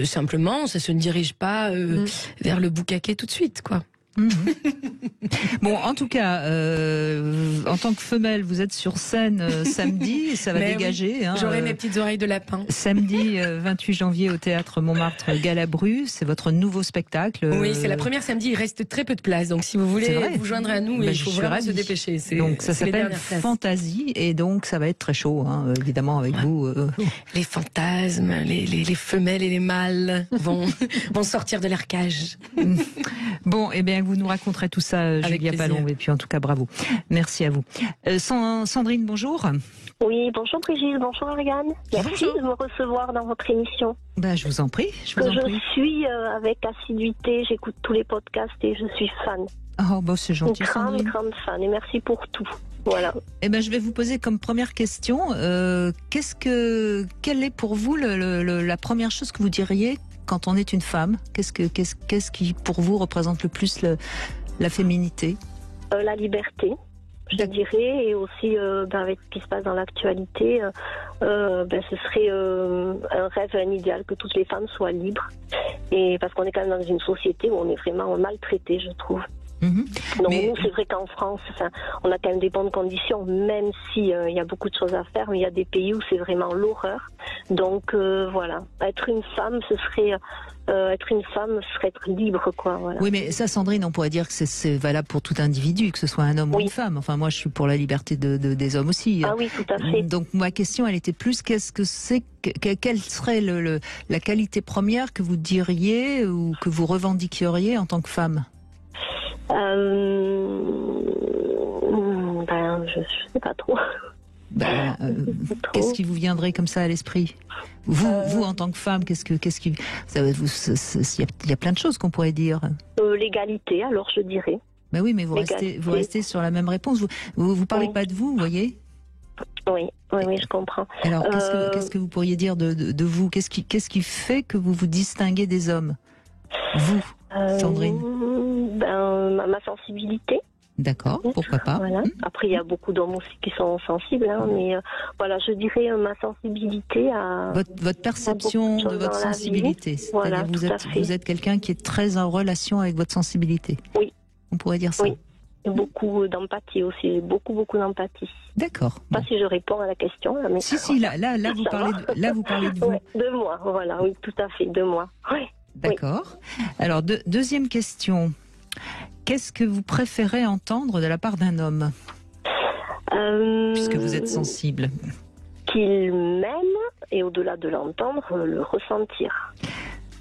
Simplement, ça se ne dirige pas vers le boucaquet tout de suite, quoi. Bon, en tout cas, en tant que femelle, vous êtes sur scène samedi, et ça va dégager. Oui, hein, j'aurai mes petites oreilles de lapin. Samedi 28 janvier au théâtre Montmartre Galabru, c'est votre nouveau spectacle. Oui, c'est la première samedi, il reste très peu de place, donc si vous voulez vous joindre à nous, il faut vraiment se dépêcher. Donc ça s'appelle Fantasy, et donc ça va être très chaud, hein, évidemment, avec vous. Les fantasmes, les femelles et les mâles vont sortir de leur cage. Bon, eh bien, vous nous raconterez tout ça, Julia Palombe, et puis en tout cas, bravo. Merci à vous. Sandrine, bonjour. Oui, bonjour Brigitte, bonjour Ariane. Merci de me recevoir dans votre émission. Ben, je vous en prie. Je suis avec assiduité, j'écoute tous les podcasts et je suis fan. Oh, bah, c'est gentil, Sandrine. Une grande fan, et merci pour tout. Voilà. Eh ben, je vais vous poser comme première question, quelle est pour vous la première chose que vous diriez quand on est une femme? Qu'est-ce qui, pour vous, représente le plus la féminité? La liberté, je dirais, et aussi avec ce qui se passe dans l'actualité, ce serait un rêve, un idéal que toutes les femmes soient libres. Et parce qu'on est quand même dans une société où on est vraiment maltraité, je trouve. Donc nous, c'est vrai qu'en France, on a quand même des bonnes conditions, même si il y a beaucoup de choses à faire, mais il y a des pays où c'est vraiment l'horreur. Donc voilà, être une femme, ce serait être libre, quoi. Voilà. Oui, mais ça, Sandrine, on pourrait dire que c'est valable pour tout individu, que ce soit un homme ou une femme. Enfin, moi, je suis pour la liberté des hommes aussi. Ah oui, tout à fait. Donc ma question, elle était plus quelle serait la qualité première que vous diriez ou que vous revendiqueriez en tant que femme? Je sais pas trop. Qu'est-ce qui vous viendrait comme ça à l'esprit? Vous en tant que femme, il y a plein de choses qu'on pourrait dire. L'égalité, alors je dirais. Ben oui, mais vous restez sur la même réponse. Vous parlez pas de vous, vous voyez? Oui, je comprends. Alors, qu'est-ce que vous pourriez dire de vous? Qu'est-ce qui fait que vous vous distinguez des hommes? Vous, Sandrine? Ma sensibilité. D'accord, pourquoi pas. Voilà. Après, il y a beaucoup d'hommes aussi qui sont sensibles, mais voilà, je dirais ma sensibilité à... Votre perception de votre sensibilité. C'est-à-dire vous êtes quelqu'un qui est très en relation avec votre sensibilité. Oui. On pourrait dire ça. Oui. Et beaucoup d'empathie aussi, beaucoup d'empathie. D'accord. Je ne sais pas si je réponds à la question. Là, mais si, là vous parlez de vous. Oui, de moi, voilà, oui, tout à fait, de moi. Oui. D'accord. Alors, deuxième question. Qu'est-ce que vous préférez entendre de la part d'un homme, puisque vous êtes sensible? Qu'il m'aime, et au-delà de l'entendre, le ressentir.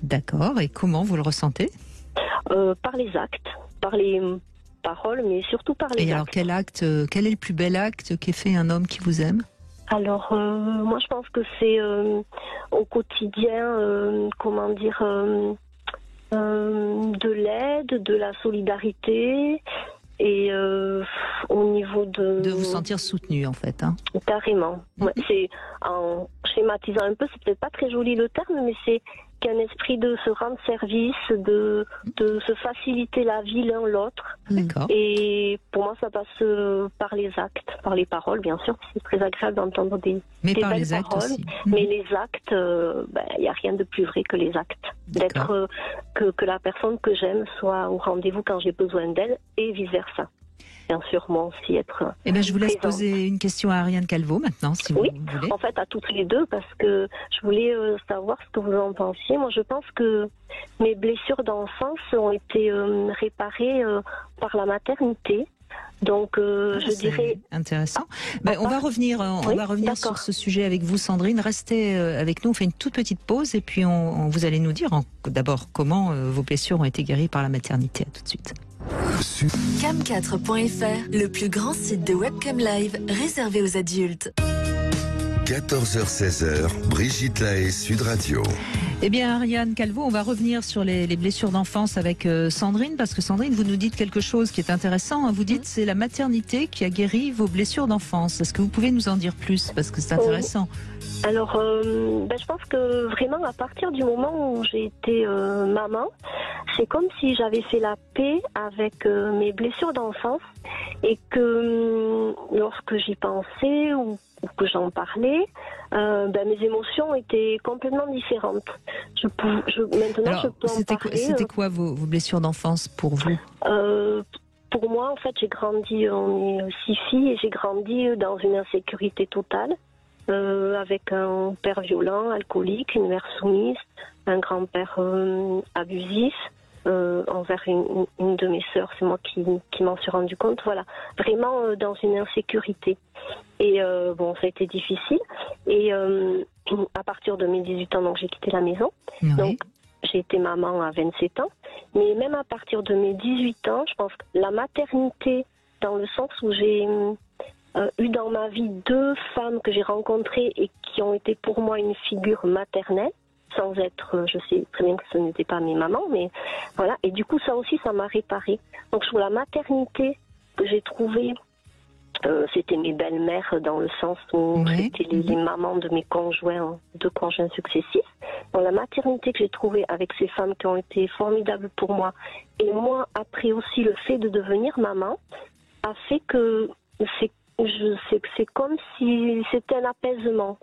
D'accord. Et comment vous le ressentez? Par les actes, par les paroles, mais surtout par les actes. Et alors, quel est le plus bel acte qu'ait fait un homme qui vous aime? Alors, moi, je pense que c'est au quotidien, de l'aide, de la solidarité, et au niveau de vous sentir soutenu, en fait. Hein. Carrément. Ouais, c'est, en schématisant un peu, c'est peut-être pas très joli le terme, mais c'est qu'un esprit de se rendre service, de se faciliter la vie l'un l'autre. D'accord. Et pour moi, ça passe par les actes, par les paroles, bien sûr. C'est très agréable d'entendre des par belles les actes paroles. aussi. Mais les actes, il n'y a rien de plus vrai que les actes. D'être que la personne que j'aime soit au rendez-vous quand j'ai besoin d'elle, et vice-versa. Bien sûr, moi aussi être. Je vous laisse poser une question à Ariane Calvo maintenant, si vous voulez. En fait, à toutes les deux, parce que je voulais savoir ce que vous en pensiez. Moi, je pense que mes blessures d'enfance ont été réparées par la maternité. Donc, je dirais intéressant. On va revenir sur ce sujet avec vous, Sandrine. Restez avec nous. On fait une toute petite pause et puis vous allez nous dire d'abord comment vos blessures ont été guéries par la maternité. À tout de suite. Cam4.fr, le plus grand site de webcam live réservé aux adultes. 14h-16h, Brigitte Lahaie, Sud Radio. Eh bien, Ariane Calvo, on va revenir sur les blessures d'enfance avec Sandrine, parce que Sandrine, vous nous dites quelque chose qui est intéressant. Hein. Vous dites c'est la maternité qui a guéri vos blessures d'enfance. Est-ce que vous pouvez nous en dire plus, parce que c'est intéressant? Alors, je pense que vraiment, à partir du moment où j'ai été maman, c'est comme si j'avais fait la paix avec mes blessures d'enfance, et que lorsque j'y pensais, ou que j'en parlais, mes émotions étaient complètement différentes. Maintenant, Alors, je peux en parler. C'était quoi vos blessures d'enfance pour vous? Pour moi, en fait, j'ai grandi, on est 6 filles, et j'ai grandi dans une insécurité totale, avec un père violent, alcoolique, une mère soumise, un grand-père abusif, envers une de mes sœurs, c'est moi qui m'en suis rendu compte. Voilà, vraiment dans une insécurité. Et ça a été difficile. Et à partir de mes 18 ans, donc j'ai quitté la maison. Oui. Donc j'ai été maman à 27 ans. Mais même à partir de mes 18 ans, je pense que la maternité, dans le sens où j'ai eu dans ma vie 2 femmes que j'ai rencontrées et qui ont été pour moi une figure maternelle, sans être, je sais très bien que ce n'était pas mes mamans, mais voilà. Et du coup, ça aussi, ça m'a réparée. Donc, sur la maternité que j'ai trouvée, c'était mes belles-mères dans le sens où c'était les mamans de mes conjoints, 2 conjoints successifs. Donc, la maternité que j'ai trouvée avec ces femmes qui ont été formidables pour moi, et moi, après aussi, le fait de devenir maman, a fait que c'est comme si c'était un apaisement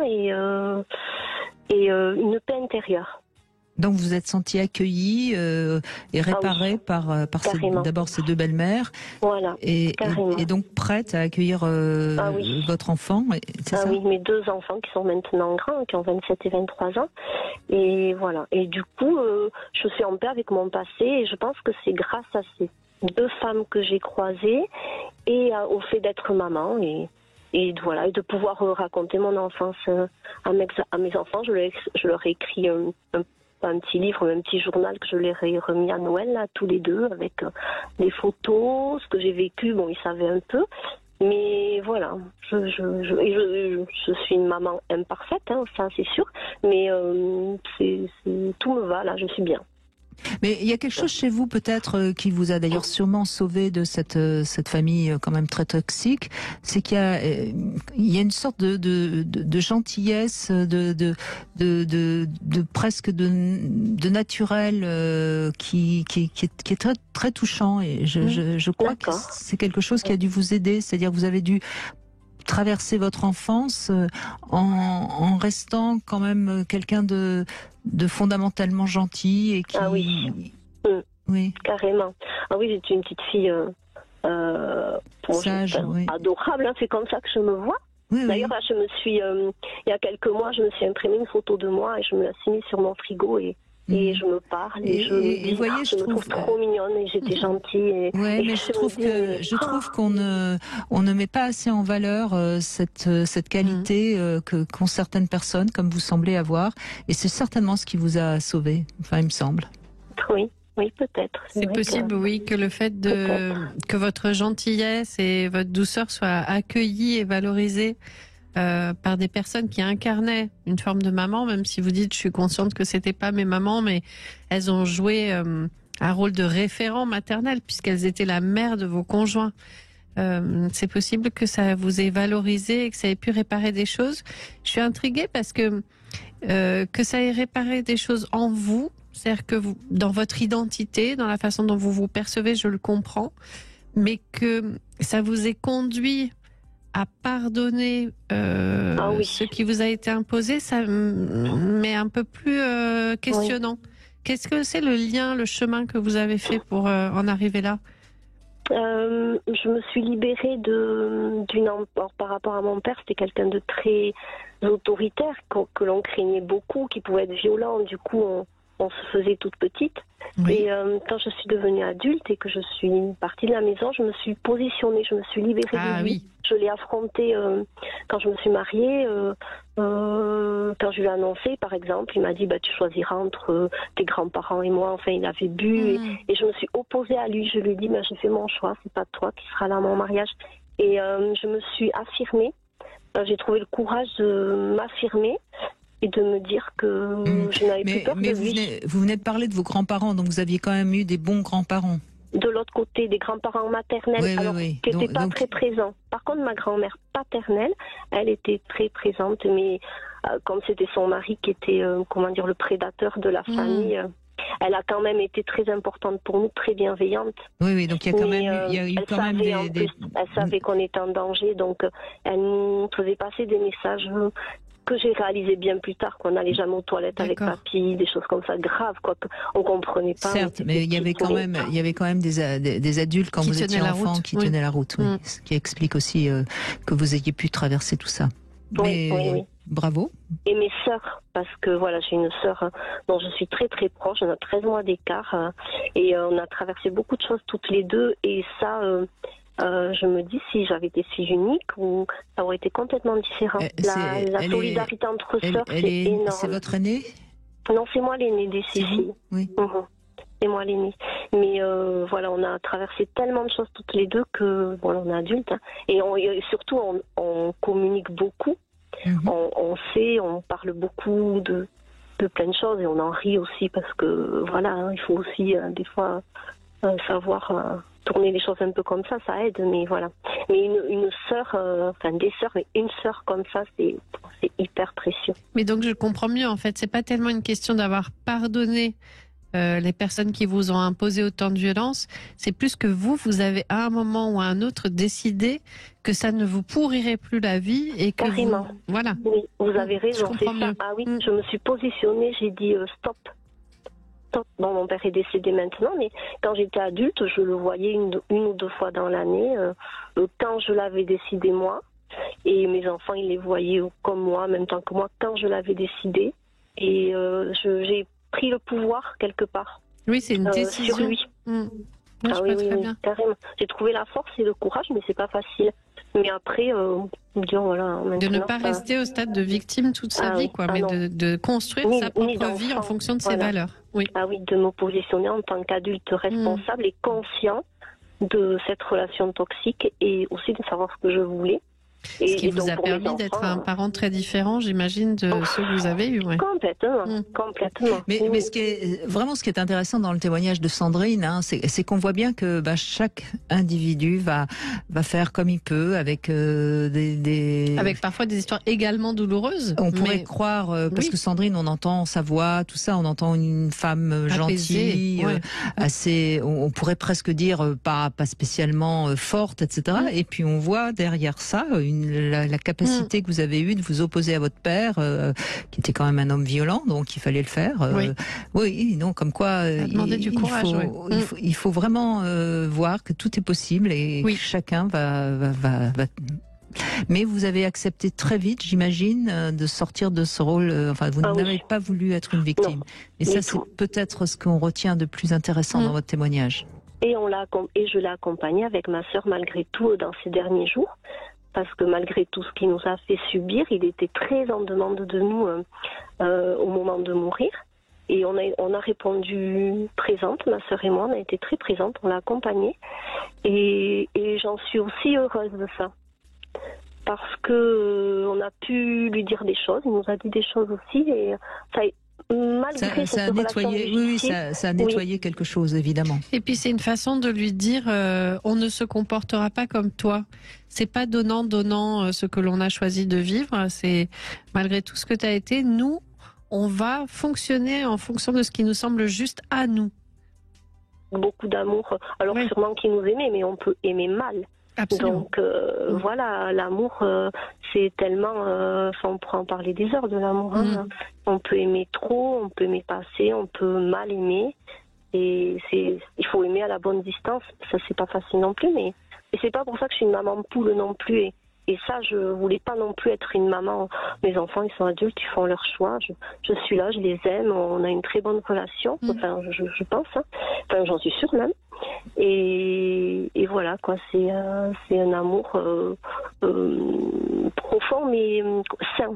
et une paix intérieure. Donc vous êtes senti accueilli et réparé par d'abord ces 2 belles-mères, voilà, et donc prête à accueillir votre enfant, c'est ça? Oui, mes 2 enfants qui sont maintenant grands, qui ont 27 et 23 ans, et voilà. Et du coup, je suis en paix avec mon passé, et je pense que c'est grâce à ces 2 femmes que j'ai croisées et au fait d'être maman et voilà, et de pouvoir raconter mon enfance à mes enfants. Je leur ai écrit un petit livre, un petit journal que je leur ai remis à Noël, là, tous les 2, avec des photos, ce que j'ai vécu. Bon, ils savaient un peu, mais voilà, je suis une maman imparfaite, hein, ça c'est sûr, mais tout me va, là, je suis bien. Mais il y a quelque chose chez vous peut-être qui vous a d'ailleurs sûrement sauvé de cette famille quand même très toxique, c'est qu'il y a une sorte de gentillesse, de presque de naturel qui est très très touchant, et je crois que c'est quelque chose qui a dû vous aider, c'est-à-dire que vous avez dû traverser votre enfance en restant quand même quelqu'un de fondamentalement gentil et qui... Ah oui. Oui. Carrément. Ah oui, j'étais une petite fille sage, adorable, hein, c'est comme ça que je me vois. Oui, d'ailleurs, là, je me suis, il y a quelques mois, je me suis imprimé une photo de moi et je me l'ai mise sur mon frigo et je me parle et je me trouve trop mignonne et j'étais gentille. Mais je trouve qu'on ne met pas assez en valeur cette qualité qu'ont certaines personnes, comme vous semblez avoir, et c'est certainement ce qui vous a sauvé, enfin il me semble. Oui, peut-être. C'est possible, que le fait que votre gentillesse et votre douceur soient accueillies et valorisées par des personnes qui incarnaient une forme de maman, même si vous dites je suis consciente que c'était pas mes mamans, mais elles ont joué un rôle de référent maternel puisqu'elles étaient la mère de vos conjoints. C'est possible que ça vous ait valorisé et que ça ait pu réparer des choses. Je suis intriguée parce que ça ait réparé des choses en vous, c'est-à-dire que vous, dans votre identité, dans la façon dont vous vous percevez, je le comprends, mais que ça vous ait conduit à pardonner ce qui vous a été imposé, ça m'est un peu plus questionnant. Qu'est-ce que c'est le lien, le chemin que vous avez fait pour en arriver là? Je me suis libérée par rapport à mon père, c'était quelqu'un de très autoritaire, que l'on craignait beaucoup, qui pouvait être violent, du coup on se faisait toute petite. Et quand je suis devenue adulte et que je suis partie de la maison, je me suis positionnée, je me suis libérée de lui. Je l'ai affronté quand je me suis mariée. Quand je lui ai annoncé, par exemple, il m'a dit tu choisiras entre tes grands-parents et moi. Enfin, il avait bu et je me suis opposée à lui. Je lui ai dit j'ai fait mon choix, c'est pas toi qui seras là à mon mariage. Et je me suis affirmée. J'ai trouvé le courage de m'affirmer et de me dire que je n'avais plus peur de lui. Vous venez de parler de vos grands-parents, donc vous aviez quand même eu des bons grands-parents. De l'autre côté, des grands-parents maternels qui n'étaient pas très présents. Par contre, ma grand-mère paternelle, elle était très présente, mais comme c'était son mari qui était, le prédateur de la famille, elle a quand même été très importante pour nous, très bienveillante. Oui, donc il y a quand même, il y a eu quand même elle savait qu'on était en danger, donc elle nous faisait passer des messages que j'ai réalisé bien plus tard, qu'on n'allait jamais aux toilettes avec papy, des choses comme ça graves, quoi, qu'on comprenait pas. Certes, mais il y avait quand même des adultes quand vous étiez enfant qui tenaient la route, oui. Ce qui explique aussi que vous ayez pu traverser tout ça. Oui. Bravo. Et mes sœurs, parce que voilà, j'ai une sœur dont je suis très très proche, on a 13 mois d'écart, et on a traversé beaucoup de choses toutes les deux, et ça, je me dis, si j'avais été fille unique, ou ça aurait été complètement différent. La solidarité entre sœurs, c'est énorme. C'est votre aînée? Non, c'est moi l'aînée des filles. Oui. C'est moi l'aînée. Mais voilà, on a traversé tellement de choses toutes les deux que, voilà, on est adultes. Et surtout, on communique beaucoup. On sait, on parle beaucoup de plein de choses et on en rit aussi parce que, voilà, il faut aussi des fois savoir tourner les choses un peu comme ça aide, mais voilà. Mais une sœur, des sœurs, mais une sœur comme ça, c'est hyper précieux. Mais donc je comprends mieux, en fait, c'est pas tellement une question d'avoir pardonné les personnes qui vous ont imposé autant de violence, c'est plus que vous avez à un moment ou à un autre décidé que ça ne vous pourrirait plus la vie et que carrément. Voilà. Oui, vous avez raison, c'est ça. Ah oui, je me suis positionnée, j'ai dit stop. Bon, mon père est décédé maintenant, mais quand j'étais adulte, je le voyais une ou deux fois dans l'année. Quand je l'avais décidé moi, et mes enfants, ils les voyaient comme moi, en même temps que moi, quand je l'avais décidé. Et j'ai pris le pouvoir quelque part. Oui, c'est une décision. Sur lui. Oui, carrément. J'ai trouvé la force et le courage, mais c'est pas facile. Mais après, dire voilà. De ne pas rester au stade de victime toute sa vie, quoi, mais de construire sa propre vie en fonction de ses valeurs. Oui. Ah oui, de me positionner en tant qu'adulte responsable et conscient de cette relation toxique et aussi de savoir ce que je voulais. Ce qui vous a permis d'être un parent très différent, j'imagine, de ceux que vous avez eus. Ouais. Complètement. Mais ce qui est intéressant dans le témoignage de Sandrine, c'est qu'on voit bien que chaque individu va faire comme il peut avec avec parfois des histoires également douloureuses. On pourrait croire parce que Sandrine, on entend sa voix, tout ça, on entend une femme gentille, assez, on pourrait presque dire pas spécialement forte, etc. Et puis on voit derrière ça la capacité que vous avez eue de vous opposer à votre père, qui était quand même un homme violent, donc il fallait le faire. Non, comme quoi, il faut vraiment voir que tout est possible et que chacun va. Mais vous avez accepté très vite, j'imagine, de sortir de ce rôle. Vous n'avez pas voulu être une victime. Non, et ça, c'est peut-être ce qu'on retient de plus intéressant dans votre témoignage. Et je l'ai accompagné avec ma sœur malgré tout dans ces derniers jours. Parce que malgré tout ce qu'il nous a fait subir, il était très en demande de nous au moment de mourir. Et on a répondu présente, ma sœur et moi, on a été très présentes, on l'a accompagné. Et j'en suis aussi heureuse de ça. Parce que on a pu lui dire des choses, il nous a dit des choses aussi. Et malgré ça a nettoyé, ça a nettoyé quelque chose, évidemment. Et puis c'est une façon de lui dire on ne se comportera pas comme toi. C'est pas donnant ce que l'on a choisi de vivre. C'est malgré tout ce que tu as été, nous, on va fonctionner en fonction de ce qui nous semble juste à nous. Beaucoup d'amour. Alors sûrement qu'il nous aimait, mais on peut aimer mal. Absolument. Donc voilà, l'amour, c'est tellement... on pourrait en parler des heures de l'amour. On peut aimer trop, on peut aimer pas assez, on peut mal aimer. Et il faut aimer à la bonne distance. Ça, c'est pas facile non plus. Mais et c'est pas pour ça que je suis une maman poule non plus. Et ça, je voulais pas non plus être une maman. Mes enfants, ils sont adultes, ils font leur choix. Je suis là, je les aime. On a une très bonne relation. Enfin, je pense. Enfin, j'en suis sûre même. Et voilà, quoi. C'est un amour profond, mais sain.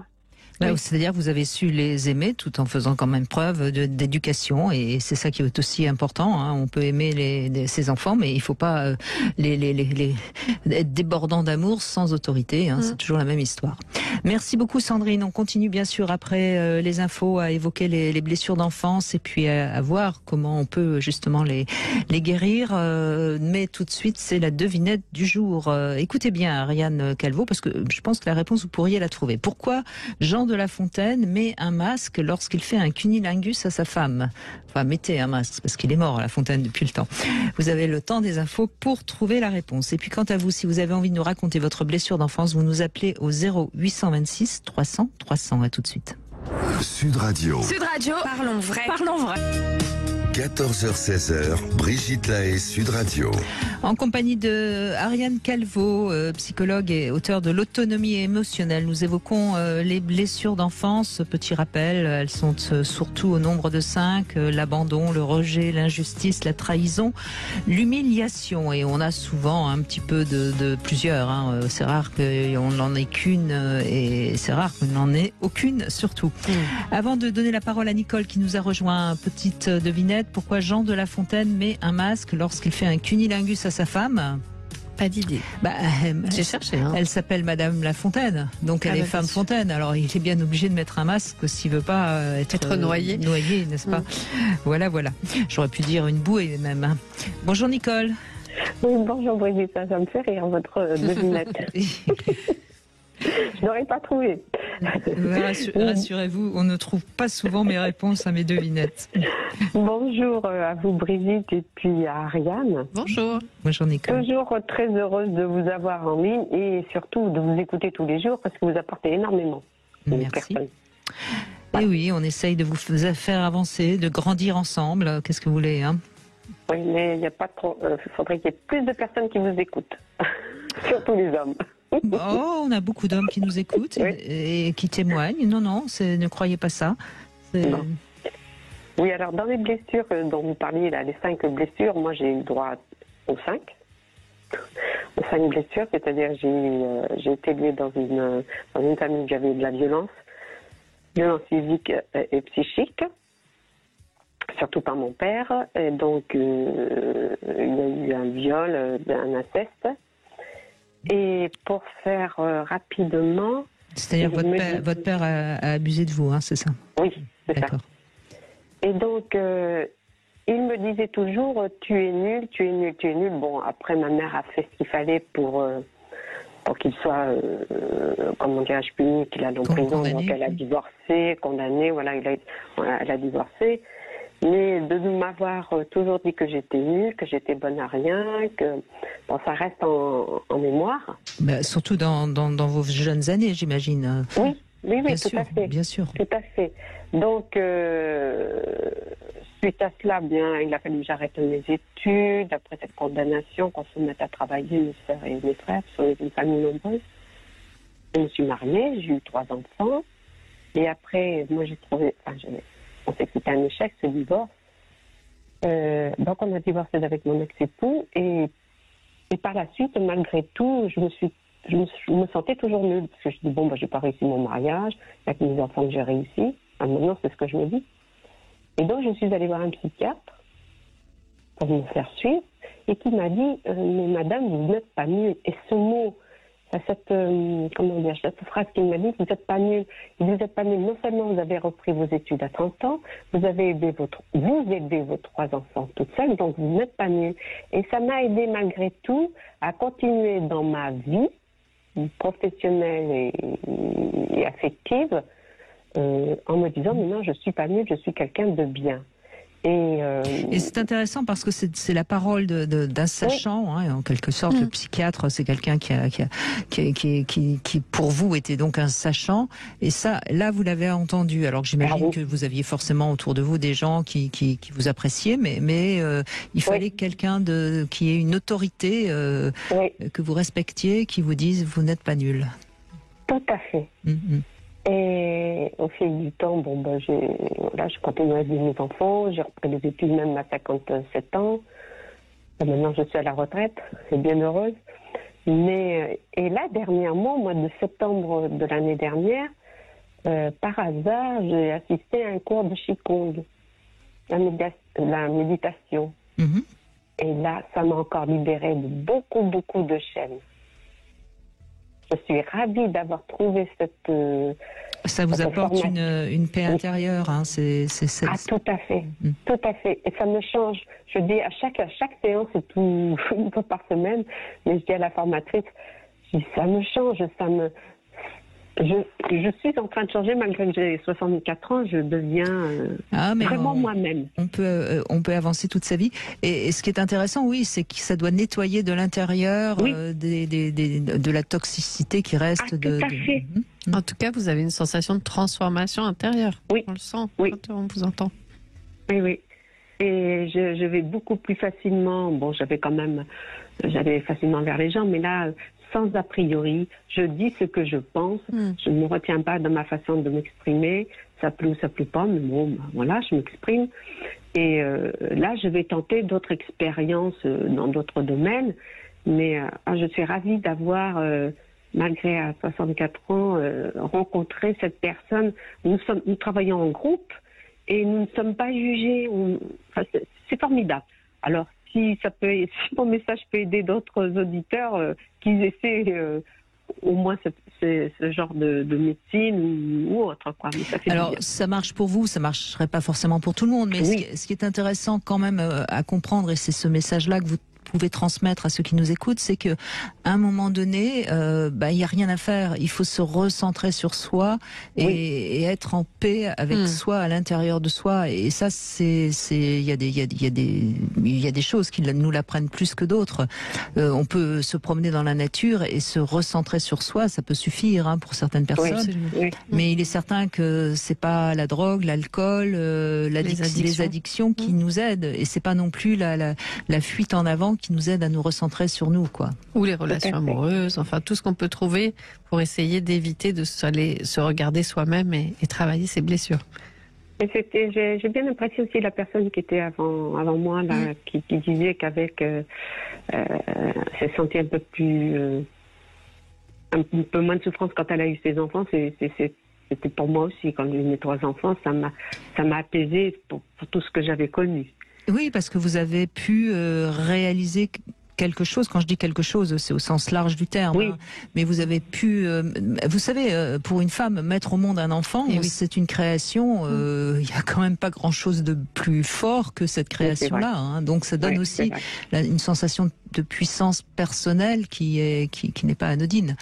C'est-à-dire que vous avez su les aimer tout en faisant quand même preuve d'éducation et c'est ça qui est aussi important. On peut aimer ses enfants, mais il ne faut pas être débordant d'amour sans autorité. C'est toujours la même histoire. Merci beaucoup Sandrine. On continue bien sûr après les infos à évoquer les blessures d'enfance et puis à voir comment on peut justement les guérir. Mais tout de suite, c'est la devinette du jour. Écoutez bien Ariane Calvo, parce que je pense que la réponse, vous pourriez la trouver. Pourquoi Jean Jean de La Fontaine met un masque lorsqu'il fait un cunilingus à sa femme. Enfin, mettez un masque, parce qu'il est mort à La Fontaine depuis le temps. Vous avez le temps des infos pour trouver la réponse. Et puis quant à vous, si vous avez envie de nous raconter votre blessure d'enfance, vous nous appelez au 0826 300 300. À tout de suite. Sud Radio. Sud Radio, parlons vrai. Parlons vrai. 14h-16h, Brigitte Lahaie, Sud Radio. En compagnie de Ariane Calvo, psychologue et auteure de l'autonomie émotionnelle, nous évoquons les blessures d'enfance. Petit rappel, elles sont surtout au nombre de 5, l'abandon, le rejet, l'injustice, la trahison, l'humiliation. Et on a souvent un petit peu de plusieurs. Hein. C'est rare qu'on n'en ait qu'une et c'est rare qu'on n'en ait aucune surtout. Avant de donner la parole à Nicole qui nous a rejoint, petite devinette. Pourquoi Jean de La Fontaine met un masque lorsqu'il fait un cunilingus à sa femme? Pas d'idée. J'ai cherché. Elle s'appelle Madame La Fontaine, donc elle est femme Fontaine. Alors il est bien obligé de mettre un masque s'il veut pas être noyé, n'est-ce pas? Voilà. J'aurais pu dire une bouée même. Hein. Bonjour Nicole. Oui, bonjour Brigitte, ça me fait rire votre devinette. Je n'aurais pas trouvé. Rassurez-vous, on ne trouve pas souvent mes réponses à mes devinettes. Bonjour à vous Brigitte et puis à Ariane. Bonjour. Bonjour Nicole. Toujours très heureuse de vous avoir en ligne et surtout de vous écouter tous les jours parce que vous apportez énormément. Merci. Et oui, on essaye de vous faire avancer, de grandir ensemble. Qu'est-ce que vous voulez, hein? Oui, mais il n'y a pas trop. Il faudrait qu'il y ait plus de personnes qui vous écoutent. Surtout les hommes. Oh, on a beaucoup d'hommes qui nous écoutent et qui témoignent. Non, ne croyez pas ça. Non. Oui, alors dans les blessures dont vous parliez, là, les 5 blessures, moi j'ai eu droit aux 5. Aux 5 blessures, c'est-à-dire j'ai été élevée dans une famille où j'avais de la violence physique et psychique, surtout par mon père. Et donc il y a eu un viol, un inceste. Et pour faire rapidement... C'est-à-dire votre père a abusé de vous, hein, c'est ça? Oui, c'est ça. Et donc, il me disait toujours, tu es nul, tu es nul, tu es nul. Bon, après, ma mère a fait ce qu'il fallait pour qu'il soit, comment dirais-je, puni, qu'il aille en prison. Donc, elle a divorcé, condamné, voilà, elle a divorcé. Mais de m'avoir toujours dit que j'étais nulle, que j'étais bonne à rien, que bon, ça reste en mémoire. Surtout dans vos jeunes années, j'imagine. Oui, bien tout sûr, à fait. Bien sûr. Tout à fait. Donc, suite à cela, il a fallu que j'arrête mes études. Après cette condamnation, qu'on se mette à travailler, mes sœurs et mes frères, on est une famille nombreuse. Je me suis mariée, j'ai eu 3 enfants. Et après, moi, j'ai trouvé... on sait que c'était un échec, ce divorce. Donc, on a divorcé avec mon ex-époux. Et par la suite, malgré tout, je me sentais toujours nulle. Parce que je dis, j'ai pas réussi mon mariage. Avec mes enfants que j'ai réussi. Maintenant, c'est ce que je me dis. Et donc, je suis allée voir un psychiatre pour me faire suivre. Et qui m'a dit, mais madame, vous n'êtes pas nulle. Et ce mot... cette phrase qu'il m'a dit, vous n'êtes pas nul. Vous n'êtes pas nul. Non seulement vous avez repris vos études à 30 ans, vous avez élevez vos 3 enfants toute seule, donc vous n'êtes pas nul. Et ça m'a aidé malgré tout à continuer dans ma vie professionnelle et affective en me disant, mais non, je ne suis pas nul, je suis quelqu'un de bien. Et c'est intéressant parce que c'est la parole d'un sachant, hein, en quelque sorte. Le psychiatre, c'est quelqu'un qui pour vous était donc un sachant. Et ça, là, vous l'avez entendu. Alors que j'imagine que vous aviez forcément autour de vous des gens qui vous appréciaient, mais il fallait quelqu'un qui ait une autorité que vous respectiez, qui vous dise vous n'êtes pas nul. Tout à fait. Et au fil du temps, je continue à élever mes enfants, j'ai repris les études même à 57 ans. Et maintenant, je suis à la retraite, c'est bien heureuse. Et là, dernièrement, au mois de septembre de l'année dernière, par hasard, j'ai assisté à un cours de Qigong, la méditation. Et là, ça m'a encore libéré de beaucoup de chaînes. Je suis ravie d'avoir trouvé cette... ça vous apporte une paix intérieure, hein, tout à fait, tout à fait. Et ça me change. Je dis à chaque séance, c'est une fois par semaine, mais je dis à la formatrice, ça me change, Je suis en train de changer, malgré que j'ai 64 ans, je deviens vraiment moi-même. On peut avancer toute sa vie. Et ce qui est intéressant, oui, c'est que ça doit nettoyer de l'intérieur de la toxicité qui reste. Tout à fait. En tout cas, vous avez une sensation de transformation intérieure. Oui. On le sent quand on vous entend. Oui, oui. Et je vais beaucoup plus facilement. Bon, j'allais facilement vers les gens, mais là, sans a priori, je dis ce que je pense. Je ne me retiens pas dans ma façon de m'exprimer. Ça plaît ou ça plaît pas, mais bon, voilà, je m'exprime. Et là, je vais tenter d'autres expériences dans d'autres domaines. Mais je suis ravie d'avoir, malgré à 64 ans, rencontré cette personne. Nous travaillons en groupe. Et nous ne sommes pas jugés. C'est formidable. Alors, si mon message peut aider d'autres auditeurs, qu'ils essaient au moins ce genre de médecine ou autre. Quoi. Mais ça fait alors, bien. ça marche pour vous, ça marcherait pas forcément pour tout le monde. Mais ce qui est intéressant quand même à comprendre, et c'est ce message-là que vous pouvez transmettre à ceux qui nous écoutent, c'est que à un moment donné, il y a rien à faire. Il faut se recentrer sur soi et être en paix avec soi à l'intérieur de soi. Et ça, il y a des choses qui nous l'apprennent plus que d'autres. On peut se promener dans la nature et se recentrer sur soi, ça peut suffire pour certaines personnes. Oui. Mais il est certain que c'est pas la drogue, l'alcool, les addictions qui nous aident, et c'est pas non plus la fuite en avant qui nous aide à nous recentrer sur nous, quoi. Ou les relations amoureuses, enfin tout ce qu'on peut trouver pour essayer d'éviter de se regarder soi-même et travailler ses blessures. Et j'ai bien apprécié aussi la personne qui était avant moi, là, qui disait qu'avec s'est sentie un peu moins de souffrance quand elle a eu ses enfants. C'était pour moi aussi, quand j'ai eu mes 3 enfants, ça m'a apaisée pour tout ce que j'avais connu. Oui, parce que vous avez pu réaliser quelque chose. Quand je dis quelque chose, c'est au sens large du terme. Oui. Mais vous avez pu, vous savez, pour une femme, mettre au monde un enfant, c'est une création. Il y a quand même pas grand-chose de plus fort que cette création-là. Donc ça donne aussi une sensation de puissance personnelle qui n'est pas anodine.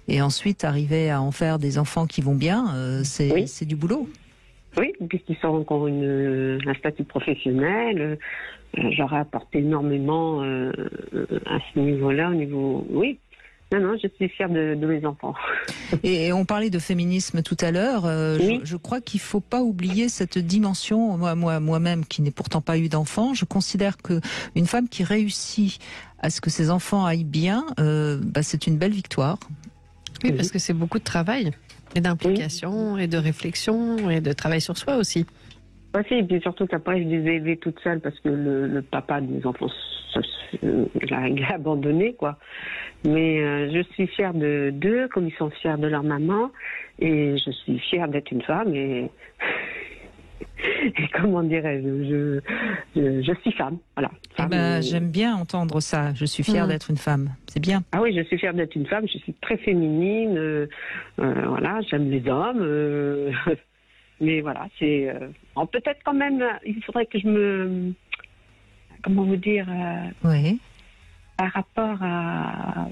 Et ensuite, arriver à en faire des enfants qui vont bien, c'est du boulot. Oui, puisqu'ils sont encore un statut professionnel, j'aurais apporté énormément à ce niveau-là, Oui. Non, je suis fière de mes enfants. Et on parlait de féminisme tout à l'heure. Je crois qu'il faut pas oublier cette dimension. Moi-même, qui n'ai pourtant pas eu d'enfant, je considère que une femme qui réussit à ce que ses enfants aillent bien, c'est une belle victoire. Oui, parce que c'est beaucoup de travail. Et d'implication, et de réflexion, et de travail sur soi aussi. Oui, et puis surtout qu'après, je les ai élevés toute seule parce que le papa de mes enfants l'a abandonné, quoi. Mais je suis fière d'eux, comme ils sont fiers de leur maman, et je suis fière d'être une femme, et comment dirais-je, je suis femme, voilà. J'aime bien entendre ça, je suis fière d'être une femme, c'est bien. Ah oui, je suis fière d'être une femme, je suis très féminine, voilà, j'aime les hommes, mais voilà, c'est... peut-être quand même, il faudrait que je me... Comment vous dire par rapport à...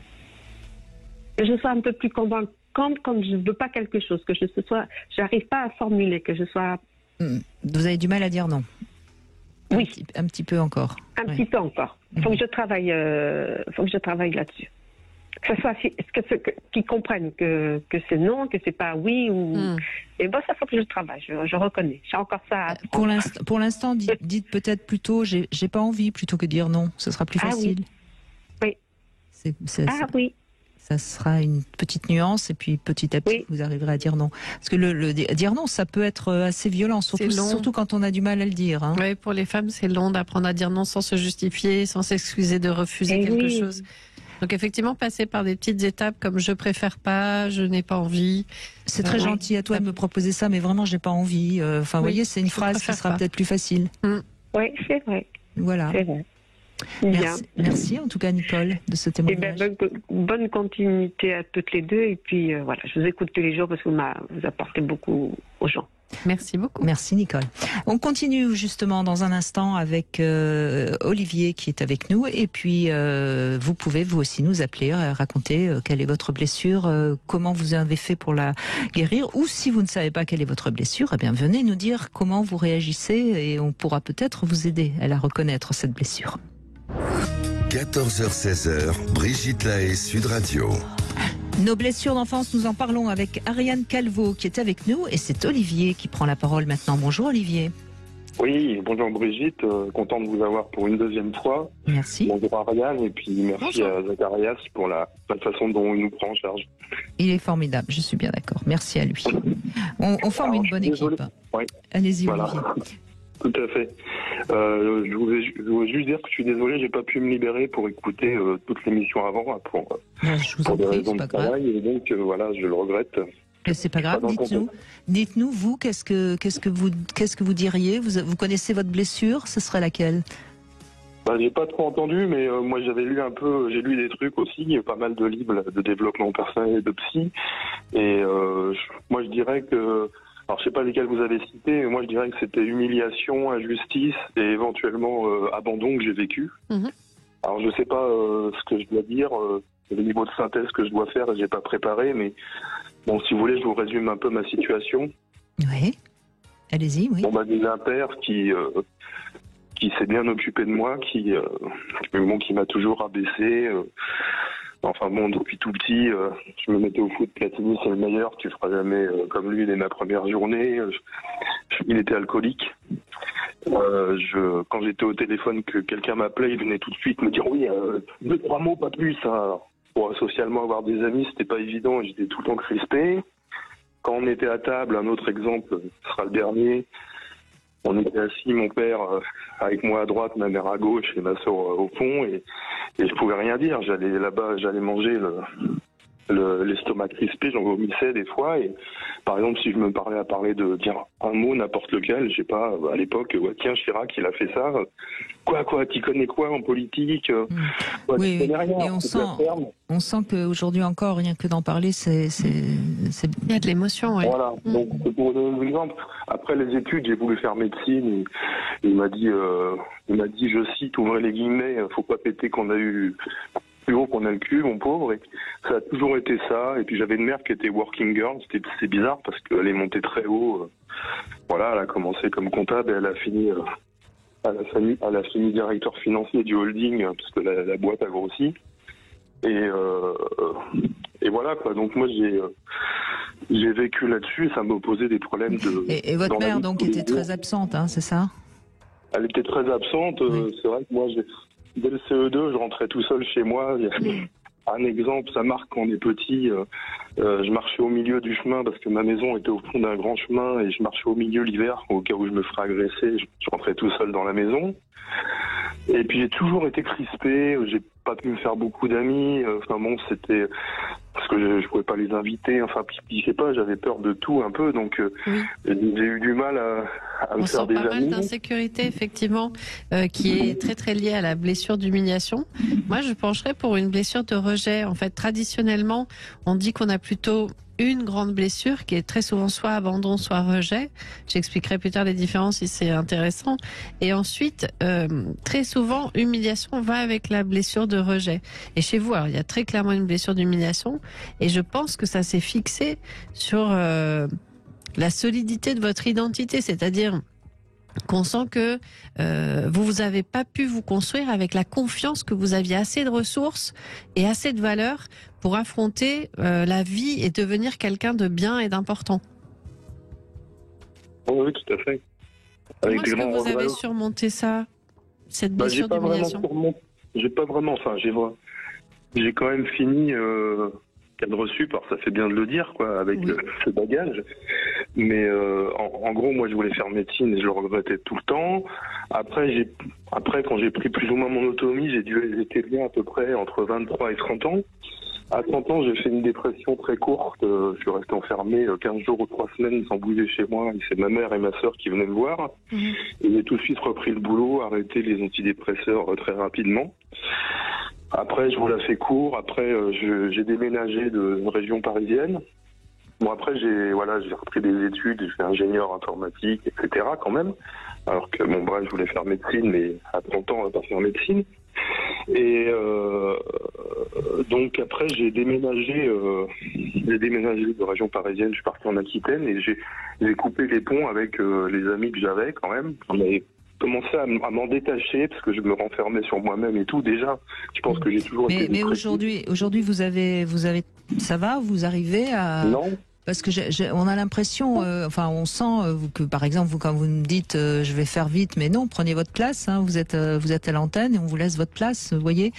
que je sois un peu plus convaincante quand je ne veux pas quelque chose, que j'arrive pas à formuler, que je sois... Vous avez du mal à dire non? Oui. Un petit peu encore. Un petit peu encore. Faut que je travaille là-dessus. Que ce soit qu'ils comprennent que c'est non, que c'est pas oui ou. Et ça faut que je travaille. Je reconnais. J'ai encore ça à apprendre. Pour l'instant, dites peut-être plutôt j'ai pas envie plutôt que dire non. Ce sera plus facile. Oui. Oui. Ça sera une petite nuance et puis petit à petit vous arriverez à dire non. Parce que le dire non, ça peut être assez violent, surtout quand on a du mal à le dire. Oui, pour les femmes, c'est long d'apprendre à dire non sans se justifier, sans s'excuser de refuser quelque chose. Donc effectivement, passer par des petites étapes comme je préfère pas, je n'ai pas envie. C'est très gentil à toi de me proposer ça, mais vraiment j'ai pas envie. Vous voyez, c'est une phrase qui sera peut-être plus facile. Oui, c'est vrai. Voilà. C'est vrai. Merci en tout cas Nicole de ce témoignage. Bonne continuité à toutes les deux et puis voilà, je vous écoute tous les jours parce que vous apportez beaucoup aux gens. Merci beaucoup. Merci Nicole. On continue justement dans un instant avec Olivier qui est avec nous et puis vous pouvez vous aussi nous appeler, raconter quelle est votre blessure, comment vous avez fait pour la guérir ou si vous ne savez pas quelle est votre blessure, eh bien venez nous dire comment vous réagissez et on pourra peut-être vous aider à la reconnaître cette blessure. 14h-16h, Brigitte Lahaie, Sud Radio. Nos blessures d'enfance, nous en parlons avec Ariane Calvo qui est avec nous et c'est Olivier qui prend la parole maintenant. Bonjour Olivier. Oui, bonjour Brigitte, content de vous avoir pour une deuxième fois. Merci. Bonjour Ariane et puis merci à Zacharias pour la façon dont il nous prend en charge. Il est formidable, je suis bien d'accord. Merci à lui. On forme une bonne équipe. Oui. Allez-y voilà. Olivier. Tout à fait. Je voulais juste dire que je suis désolé, j'ai pas pu me libérer pour écouter toute l'émission avant pour des raisons de travail et donc voilà, je le regrette. C'est pas grave. Dites-nous vous, qu'est-ce que vous diriez vous connaissez votre blessure, ce serait laquelle? J'ai pas trop entendu, mais moi j'ai lu des trucs aussi, pas mal de livres de développement personnel et de psy, et moi je dirais que alors je sais pas lesquels vous avez cités, mais moi je dirais que c'était humiliation, injustice et éventuellement abandon que j'ai vécu. Alors je sais pas ce que je dois dire, le niveau de synthèse que je dois faire, j'ai pas préparé, mais bon, si vous voulez, je vous résume un peu ma situation. Oui, allez-y, oui. J'ai un père qui s'est bien occupé de moi, qui m'a toujours abaissé. Enfin bon, depuis tout petit, je me mettais au foot, Platini c'est le meilleur, tu feras jamais comme lui dès ma première journée. Il était alcoolique. Quand j'étais au téléphone, que quelqu'un m'appelait, il venait tout de suite me dire oui, 2-3 mots, pas plus. Hein. Pour socialement avoir des amis, c'était pas évident et j'étais tout le temps crispé. Quand on était à table, un autre exemple, ce sera le dernier, on était assis, mon père avec moi à droite, ma mère à gauche et ma soeur au fond, et je pouvais rien dire. J'allais là-bas, j'allais manger l'estomac crispé, j'en vomissais des fois, et par exemple si je me parlais à parler de dire un mot, n'importe lequel, je sais pas, à l'époque, ouais, tiens Chirac il a fait ça, quoi, t'y connais quoi en politique, oui, rien, et on sent qu'aujourd'hui encore, rien que d'en parler, c'est il y a de l'émotion, oui. Voilà, donc pour donner un exemple, après les études, j'ai voulu faire médecine, et il m'a dit, je cite, ouvrez les guillemets, faut pas péter qu'on a eu plus haut qu'on a le cul, mon pauvre, et ça a toujours été ça. Et puis j'avais une mère qui était working girl, c'est bizarre parce qu'elle est montée très haut. Voilà, elle a commencé comme comptable et elle a fini directeur financier du holding parce que la boîte a grossi. Et voilà quoi. Donc moi j'ai vécu là-dessus et ça m'a posé des problèmes de. Et votre mère donc était très absente, hein, c'est ça? Elle était très absente. Oui. C'est vrai que moi dès le CE2, je rentrais tout seul chez moi. Un exemple, ça marque quand on est petit. Je marchais au milieu du chemin parce que ma maison était au fond d'un grand chemin et je marchais au milieu l'hiver au cas où je me ferais agresser. Je rentrais tout seul dans la maison. Et puis j'ai toujours été crispé. J'ai pas pu me faire beaucoup d'amis. Enfin bon, c'était parce que je pouvais pas les inviter. Enfin, puis je sais pas, j'avais peur de tout un peu. Donc j'ai eu du mal à me faire des amis. On sent pas mal d'insécurité, effectivement, qui est très très liée à la blessure d'humiliation. Moi, je pencherais pour une blessure de rejet. En fait, traditionnellement, on dit qu'on a plutôt une grande blessure qui est très souvent soit abandon, soit rejet. J'expliquerai plus tard les différences si c'est intéressant. Et ensuite, très souvent, humiliation va avec la blessure de rejet. Et chez vous, alors, il y a très clairement une blessure d'humiliation. Et je pense que ça s'est fixé sur la solidité de votre identité, c'est-à-dire qu'on sent que vous n'avez pas pu vous construire avec la confiance que vous aviez assez de ressources et assez de valeur pour affronter la vie et devenir quelqu'un de bien et d'important. Oui, tout à fait. Comment est-ce que vous avez surmonté ça, cette blessure d'humiliation? J'ai pas vraiment, enfin j'ai quand même fini cadre sup, alors ça fait bien de le dire, quoi, avec ce bagage. Mais en gros, moi, je voulais faire médecine et je le regrettais tout le temps. Après, quand j'ai pris plus ou moins mon autonomie, j'ai dû établir à peu près entre 23 et 30 ans. À 30 ans, j'ai fait une dépression très courte. Je suis resté enfermé 15 jours ou 3 semaines sans bouger chez moi. Et c'est ma mère et ma sœur qui venaient me voir. Et j'ai tout de suite repris le boulot, arrêté les antidépresseurs très rapidement. Après, je vous la fais court. Après, j'ai déménagé d'une région parisienne. Bon, après, j'ai repris des études, j'ai fait ingénieur informatique, etc. quand même. Alors que, bon, bref, je voulais faire médecine, mais à 30 ans, on va pas faire médecine. Et donc après, j'ai déménagé de région parisienne, je suis parti en Aquitaine et j'ai coupé les ponts avec les amis que j'avais quand même. On avait commencé à m'en détacher parce que je me renfermais sur moi-même et tout. Déjà, je pense que j'ai toujours été... Mais aujourd'hui, vous avez, ça va, vous arrivez à... Non. Parce que on a l'impression, on sent que par exemple, quand vous me dites je vais faire vite, mais non, prenez votre place. Hein, vous êtes à l'antenne et on vous laisse votre place, vous voyez.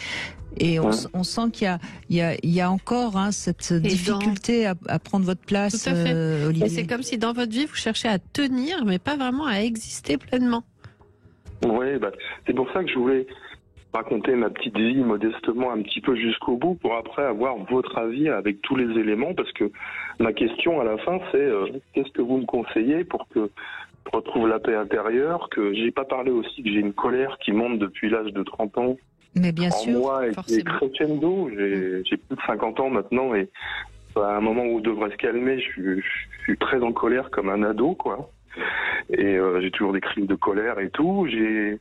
Et on sent qu'il y a encore cette difficulté à prendre votre place. Tout à fait. Olivier. Et c'est comme si dans votre vie vous cherchez à tenir, mais pas vraiment à exister pleinement. Oui, c'est pour ça que je voulais raconter ma petite vie modestement un petit peu jusqu'au bout pour après avoir votre avis avec tous les éléments, parce que ma question à la fin c'est qu'est-ce que vous me conseillez pour que je retrouve la paix intérieure, que j'ai pas parlé aussi que j'ai une colère qui monte depuis l'âge de 30 ans mais bien en sûr, moi et qui est crescendo. J'ai plus de 50 ans maintenant et à un moment où je devrais se calmer, je suis très en colère comme un ado, quoi. Et j'ai toujours des crises de colère et tout. J'ai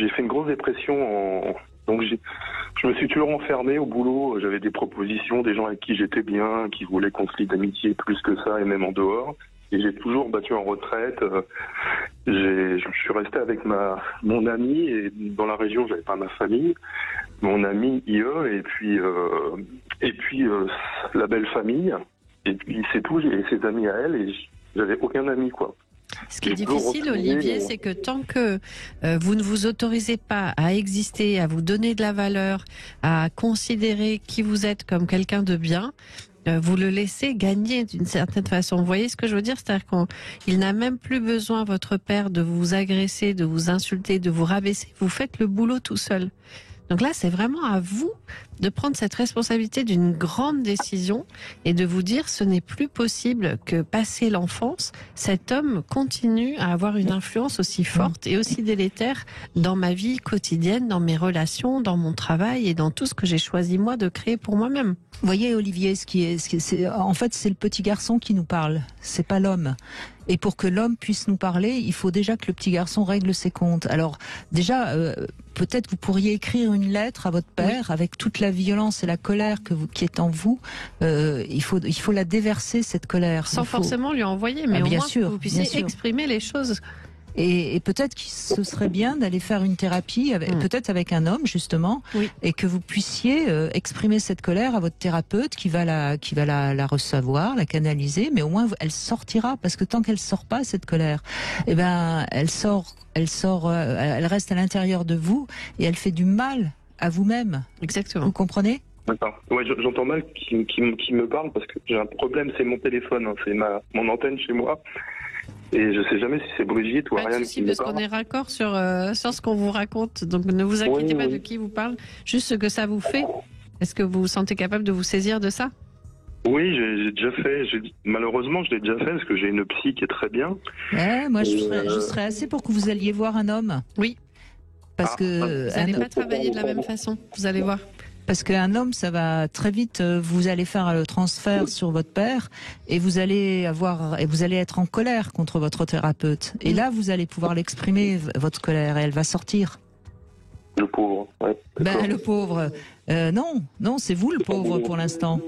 fait une grosse dépression donc je me suis toujours enfermé au boulot. J'avais des propositions, des gens avec qui j'étais bien, qui voulaient qu'on se lie d'amitié plus que ça et même en dehors. Et j'ai toujours battu en retraite. Je suis resté avec mon ami et dans la région, j'avais pas ma famille, mon ami IE et puis la belle famille. Et puis c'est tout. J'ai ses amis à elle et j'avais aucun ami, quoi. Ce qui est difficile, Olivier, c'est que tant que vous ne vous autorisez pas à exister, à vous donner de la valeur, à considérer qui vous êtes comme quelqu'un de bien, vous le laissez gagner d'une certaine façon. Vous voyez ce que je veux dire? C'est-à-dire qu'il n'a même plus besoin, votre père, de vous agresser, de vous insulter, de vous rabaisser. Vous faites le boulot tout seul. Donc là, c'est vraiment à vous de prendre cette responsabilité d'une grande décision et de vous dire ce n'est plus possible que passé l'enfance, cet homme continue à avoir une influence aussi forte et aussi délétère dans ma vie quotidienne, dans mes relations, dans mon travail et dans tout ce que j'ai choisi moi de créer pour moi-même. Vous voyez, Olivier, en fait, c'est le petit garçon qui nous parle, c'est pas l'homme. Et pour que l'homme puisse nous parler, il faut déjà que le petit garçon règle ses comptes. Alors déjà, peut-être vous pourriez écrire une lettre à votre père avec toute la violence et la colère qui est en vous. Il faut la déverser, cette colère. Sans forcément lui envoyer, mais au moins que vous puissiez exprimer les choses. Et peut-être que ce serait bien d'aller faire une thérapie, peut-être avec un homme justement, et que vous puissiez exprimer cette colère à votre thérapeute qui va la recevoir, la canaliser, mais au moins elle sortira, parce que tant qu'elle sort pas cette colère, eh ben elle reste à l'intérieur de vous et elle fait du mal à vous-même. Exactement. Vous comprenez? D'accord. Ouais, j'entends mal qui me parle parce que j'ai un problème, c'est mon téléphone, hein, c'est mon antenne chez moi. Et je sais jamais si c'est Brigitte ou Ariane qui me parle. Parce qu'on est raccord sur ce qu'on vous raconte. Donc ne vous inquiétez pas de qui vous parle, juste ce que ça vous fait. Est-ce que vous vous sentez capable de vous saisir de ça? Oui, j'ai déjà fait. Malheureusement, je l'ai déjà fait parce que j'ai une psy qui est très bien. Ouais, moi, je serais assez pour que vous alliez voir un homme. Oui. Parce que vous n'allez pas travailler de la même façon. Vous allez voir. Parce qu'un homme, ça va très vite. Vous allez faire le transfert sur votre père et vous allez être en colère contre votre thérapeute. Et là, vous allez pouvoir l'exprimer, votre colère, et elle va sortir. Le pauvre. Ouais, le pauvre. Non, c'est vous le pauvre pour l'instant.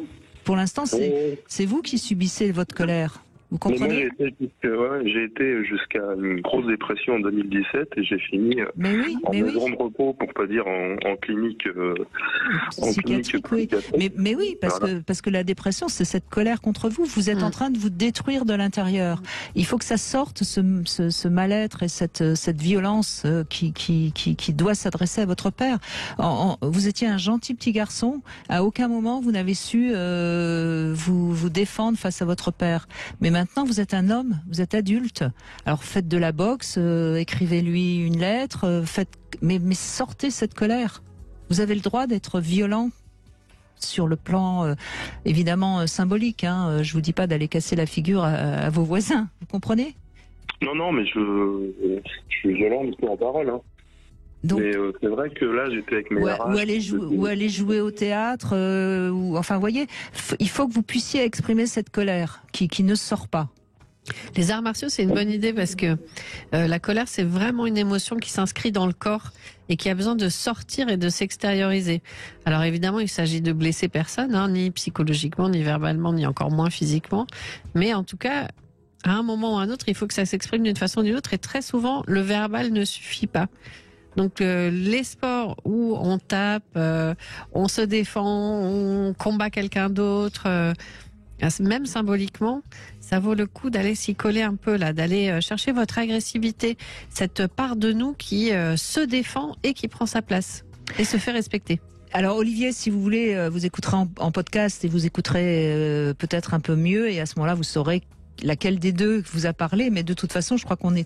Pour l'instant, c'est vous qui subissez votre colère. Vous comprenez? J'ai été jusqu'à une grosse dépression en 2017 et j'ai fini en maison de repos, pour pas dire en clinique psychiatrique. Mais oui, parce que la dépression, c'est cette colère contre vous. Vous êtes en train de vous détruire de l'intérieur. Il faut que ça sorte, ce mal-être et cette violence qui doit s'adresser à votre père. Vous étiez un gentil petit garçon. À aucun moment vous n'avez su vous défendre face à votre père. Mais maintenant, vous êtes un homme, vous êtes adulte. Alors faites de la boxe, écrivez-lui une lettre, mais sortez cette colère. Vous avez le droit d'être violent sur le plan, évidemment, symbolique. Hein. Je vous dis pas d'aller casser la figure à vos voisins, vous comprenez? Non, mais je suis violent sur la parole. Hein. Donc, mais c'est vrai que là, j'étais avec mes RH. Ou aller jouer au théâtre, enfin, vous voyez, il faut que vous puissiez exprimer cette colère qui ne sort pas. Les arts martiaux, c'est une bonne idée parce que la colère, c'est vraiment une émotion qui s'inscrit dans le corps et qui a besoin de sortir et de s'extérioriser. Alors évidemment, il s'agit de blesser personne, hein, ni psychologiquement, ni verbalement, ni encore moins physiquement. Mais en tout cas, à un moment ou à un autre, il faut que ça s'exprime d'une façon ou d'une autre. Et très souvent, le verbal ne suffit pas. Donc les sports où on tape, on se défend, on combat quelqu'un d'autre, même symboliquement, ça vaut le coup d'aller s'y coller un peu là, d'aller chercher votre agressivité, cette part de nous qui se défend et qui prend sa place et se fait respecter. Alors Olivier, si vous voulez, vous écouterez en podcast et vous écouterez peut-être un peu mieux et à ce moment-là, vous saurez laquelle des deux vous a parlé, mais de toute façon, je crois qu'on on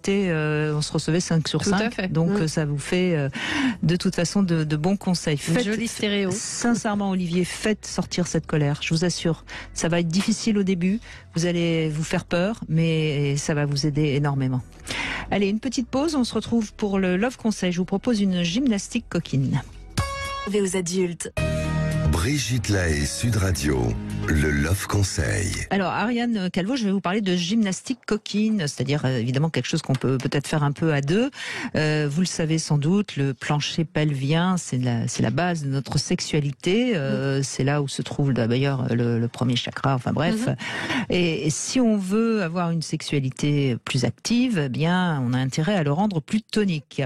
se recevait 5 sur 5. Tout à fait. Donc, ça vous fait, de toute façon, de bons conseils. Joli stéréo. Sincèrement, Olivier, faites sortir cette colère. Je vous assure. Ça va être difficile au début. Vous allez vous faire peur, mais ça va vous aider énormément. Allez, une petite pause. On se retrouve pour le Love Conseil. Je vous propose une gymnastique coquine. Réservé aux adultes. Brigitte Lahaie, Sud Radio, le Love Conseil. Alors, Ariane Calvo, je vais vous parler de gymnastique coquine, c'est-à-dire évidemment quelque chose qu'on peut peut-être faire un peu à deux. Vous le savez sans doute, le plancher pelvien, c'est la base de notre sexualité. C'est là où se trouve d'ailleurs le premier chakra, enfin bref. Et si on veut avoir une sexualité plus active, eh bien, on a intérêt à le rendre plus tonique.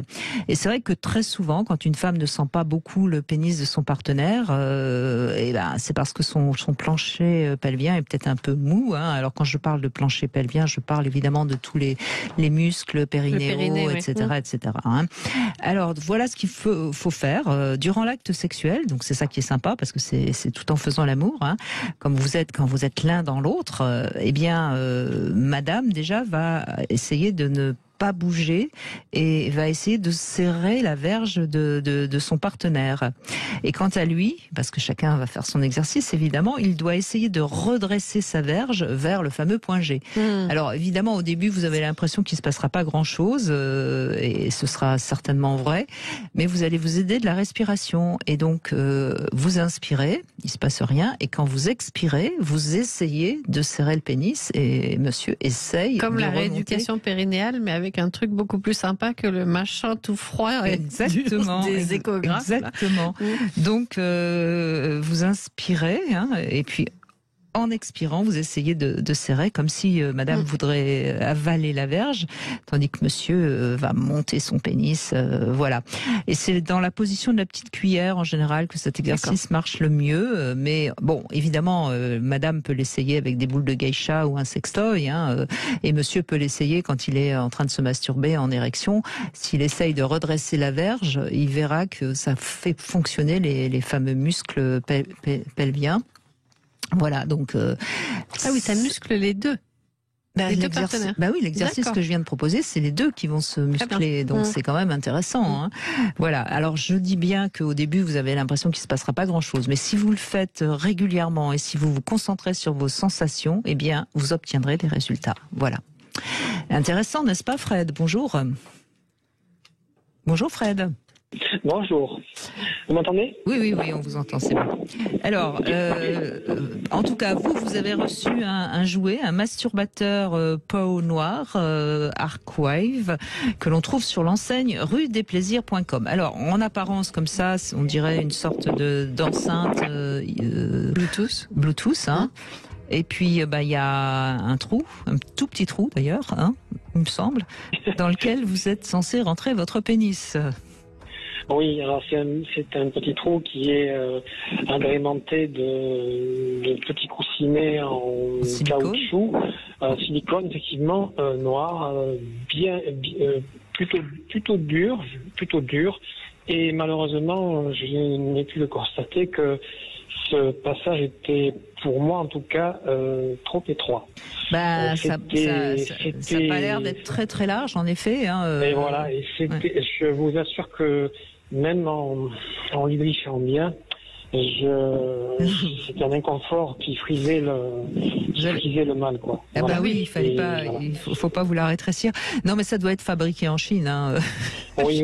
Et c'est vrai que très souvent, quand une femme ne sent pas beaucoup le pénis de son partenaire, c'est parce que son plancher pelvien est peut-être un peu mou. Hein. Alors quand je parle de plancher pelvien, je parle évidemment de tous les muscles périnéaux, etc., etc. Hein. Alors voilà ce qu'il faut faire durant l'acte sexuel. Donc c'est ça qui est sympa parce que c'est tout en faisant l'amour. Hein. Comme quand vous êtes l'un dans l'autre, Madame déjà va essayer de ne pas bouger et va essayer de serrer la verge de son partenaire. Et quant à lui, parce que chacun va faire son exercice évidemment, il doit essayer de redresser sa verge vers le fameux point G. Alors évidemment au début vous avez l'impression qu'il se passera pas grand chose et ce sera certainement vrai, mais vous allez vous aider de la respiration et donc vous inspirez, il se passe rien, et quand vous expirez, vous essayez de serrer le pénis et monsieur essaye comme de la remonter. rééducation périnéale, mais avec un truc beaucoup plus sympa que le machin tout froid exactement, des échographes. Exactement. Donc vous inspirez et puis en expirant, vous essayez de serrer comme si madame voudrait avaler la verge, tandis que monsieur va monter son pénis. Voilà. Et c'est dans la position de la petite cuillère, en général, que cet exercice marche le mieux. Mais bon, évidemment, madame peut l'essayer avec des boules de geisha ou un sextoy. Et monsieur peut l'essayer quand il est en train de se masturber en érection. S'il essaye de redresser la verge, il verra que ça fait fonctionner les fameux muscles pelviens. Voilà, donc... ah oui, ça muscle les deux. Les deux partenaires. Bah oui, l'exercice que je viens de proposer, c'est les deux qui vont se muscler. Donc c'est quand même intéressant. Hein. Voilà. Alors je dis bien qu'au début, vous avez l'impression qu'il se passera pas grand-chose. Mais si vous le faites régulièrement et si vous vous concentrez sur vos sensations, eh bien, vous obtiendrez des résultats. Voilà. Intéressant, n'est-ce pas, Fred? Bonjour. Bonjour, Fred. Bonjour. Vous m'entendez ? Oui, on vous entend, c'est bon. Alors, en tout cas, vous avez reçu un jouet, un masturbateur peau noir, Arkwave, que l'on trouve sur l'enseigne ruedesplaisirs.com. Alors, en apparence, comme ça, on dirait une sorte d'enceinte Bluetooth, hein. Et puis, il y a un trou, un tout petit trou d'ailleurs, hein, il me semble, dans lequel vous êtes censé rentrer votre pénis. Oui, alors c'est un petit trou qui est agrémenté de petits coussinets en caoutchouc, silicone effectivement, noir, plutôt dur. Et malheureusement, je n'ai pu le constater que ce passage était, pour moi en tout cas, trop étroit. Ça n'a pas l'air d'être très très large en effet. Et voilà, je vous assure que même en lubrifiant bien, c'était un inconfort qui frisait le mal, quoi. Ah Voilà. bah oui, il fallait pas, voilà. il faut pas vous la rétrécir. Non, mais ça doit être fabriqué en Chine, hein. Oui,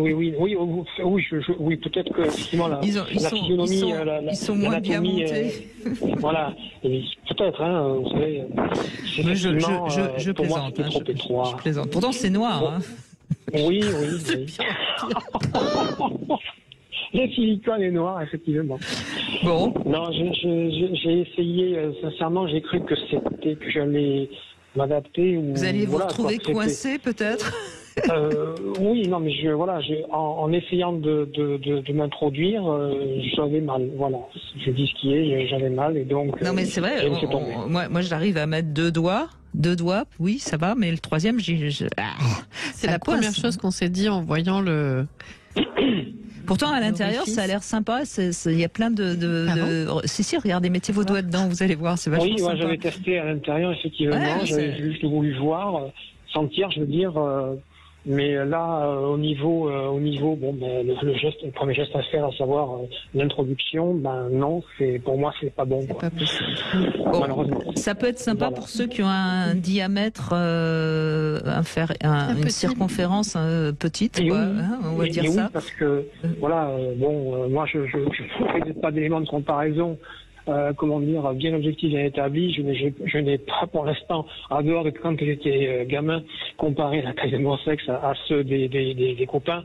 peut-être que effectivement la physionomie, ils sont moins bien l'anatomie, montés. voilà, et peut-être, hein, vous savez. Mais je pour moi, plaisante, c'était trop étroit. je plaisante. Pourtant, c'est noir. Hein. Oui. Le silicone est noir, effectivement. Bon. Non, j'ai essayé, sincèrement, j'ai cru que j'allais m'adapter. Vous allez vous retrouver coincé, peut-être. Oui, non, mais en essayant de m'introduire, j'avais mal. Voilà, je dis ce qui est, j'avais mal et donc. Non, mais c'est vrai. Moi, j'arrive à mettre deux doigts, oui, ça va, mais le troisième, c'est la première chose qu'on s'est dit en voyant le. Pourtant, à l'intérieur, ça a l'air sympa. Il y a plein Si, regardez, mettez vos doigts dedans, vous allez voir, c'est vachement sympa. Oui, j'avais testé à l'intérieur, effectivement. Ouais, j'avais juste voulu voir, sentir, je veux dire. Mais là, au niveau, le premier geste à faire, à savoir l'introduction, non, pour moi, c'est pas bon. Quoi. Pas possible. Bon, malheureusement. Ça peut être sympa pour ceux qui ont un diamètre, une circonférence petite, quoi, on va dire ça. Oui, parce que moi, je n'ai pas d'éléments de comparaison. Bien objectif, bien établi. Je n'ai pas pour l'instant, en dehors de quand j'étais gamin, comparé la taille de mon sexe à ceux des copains.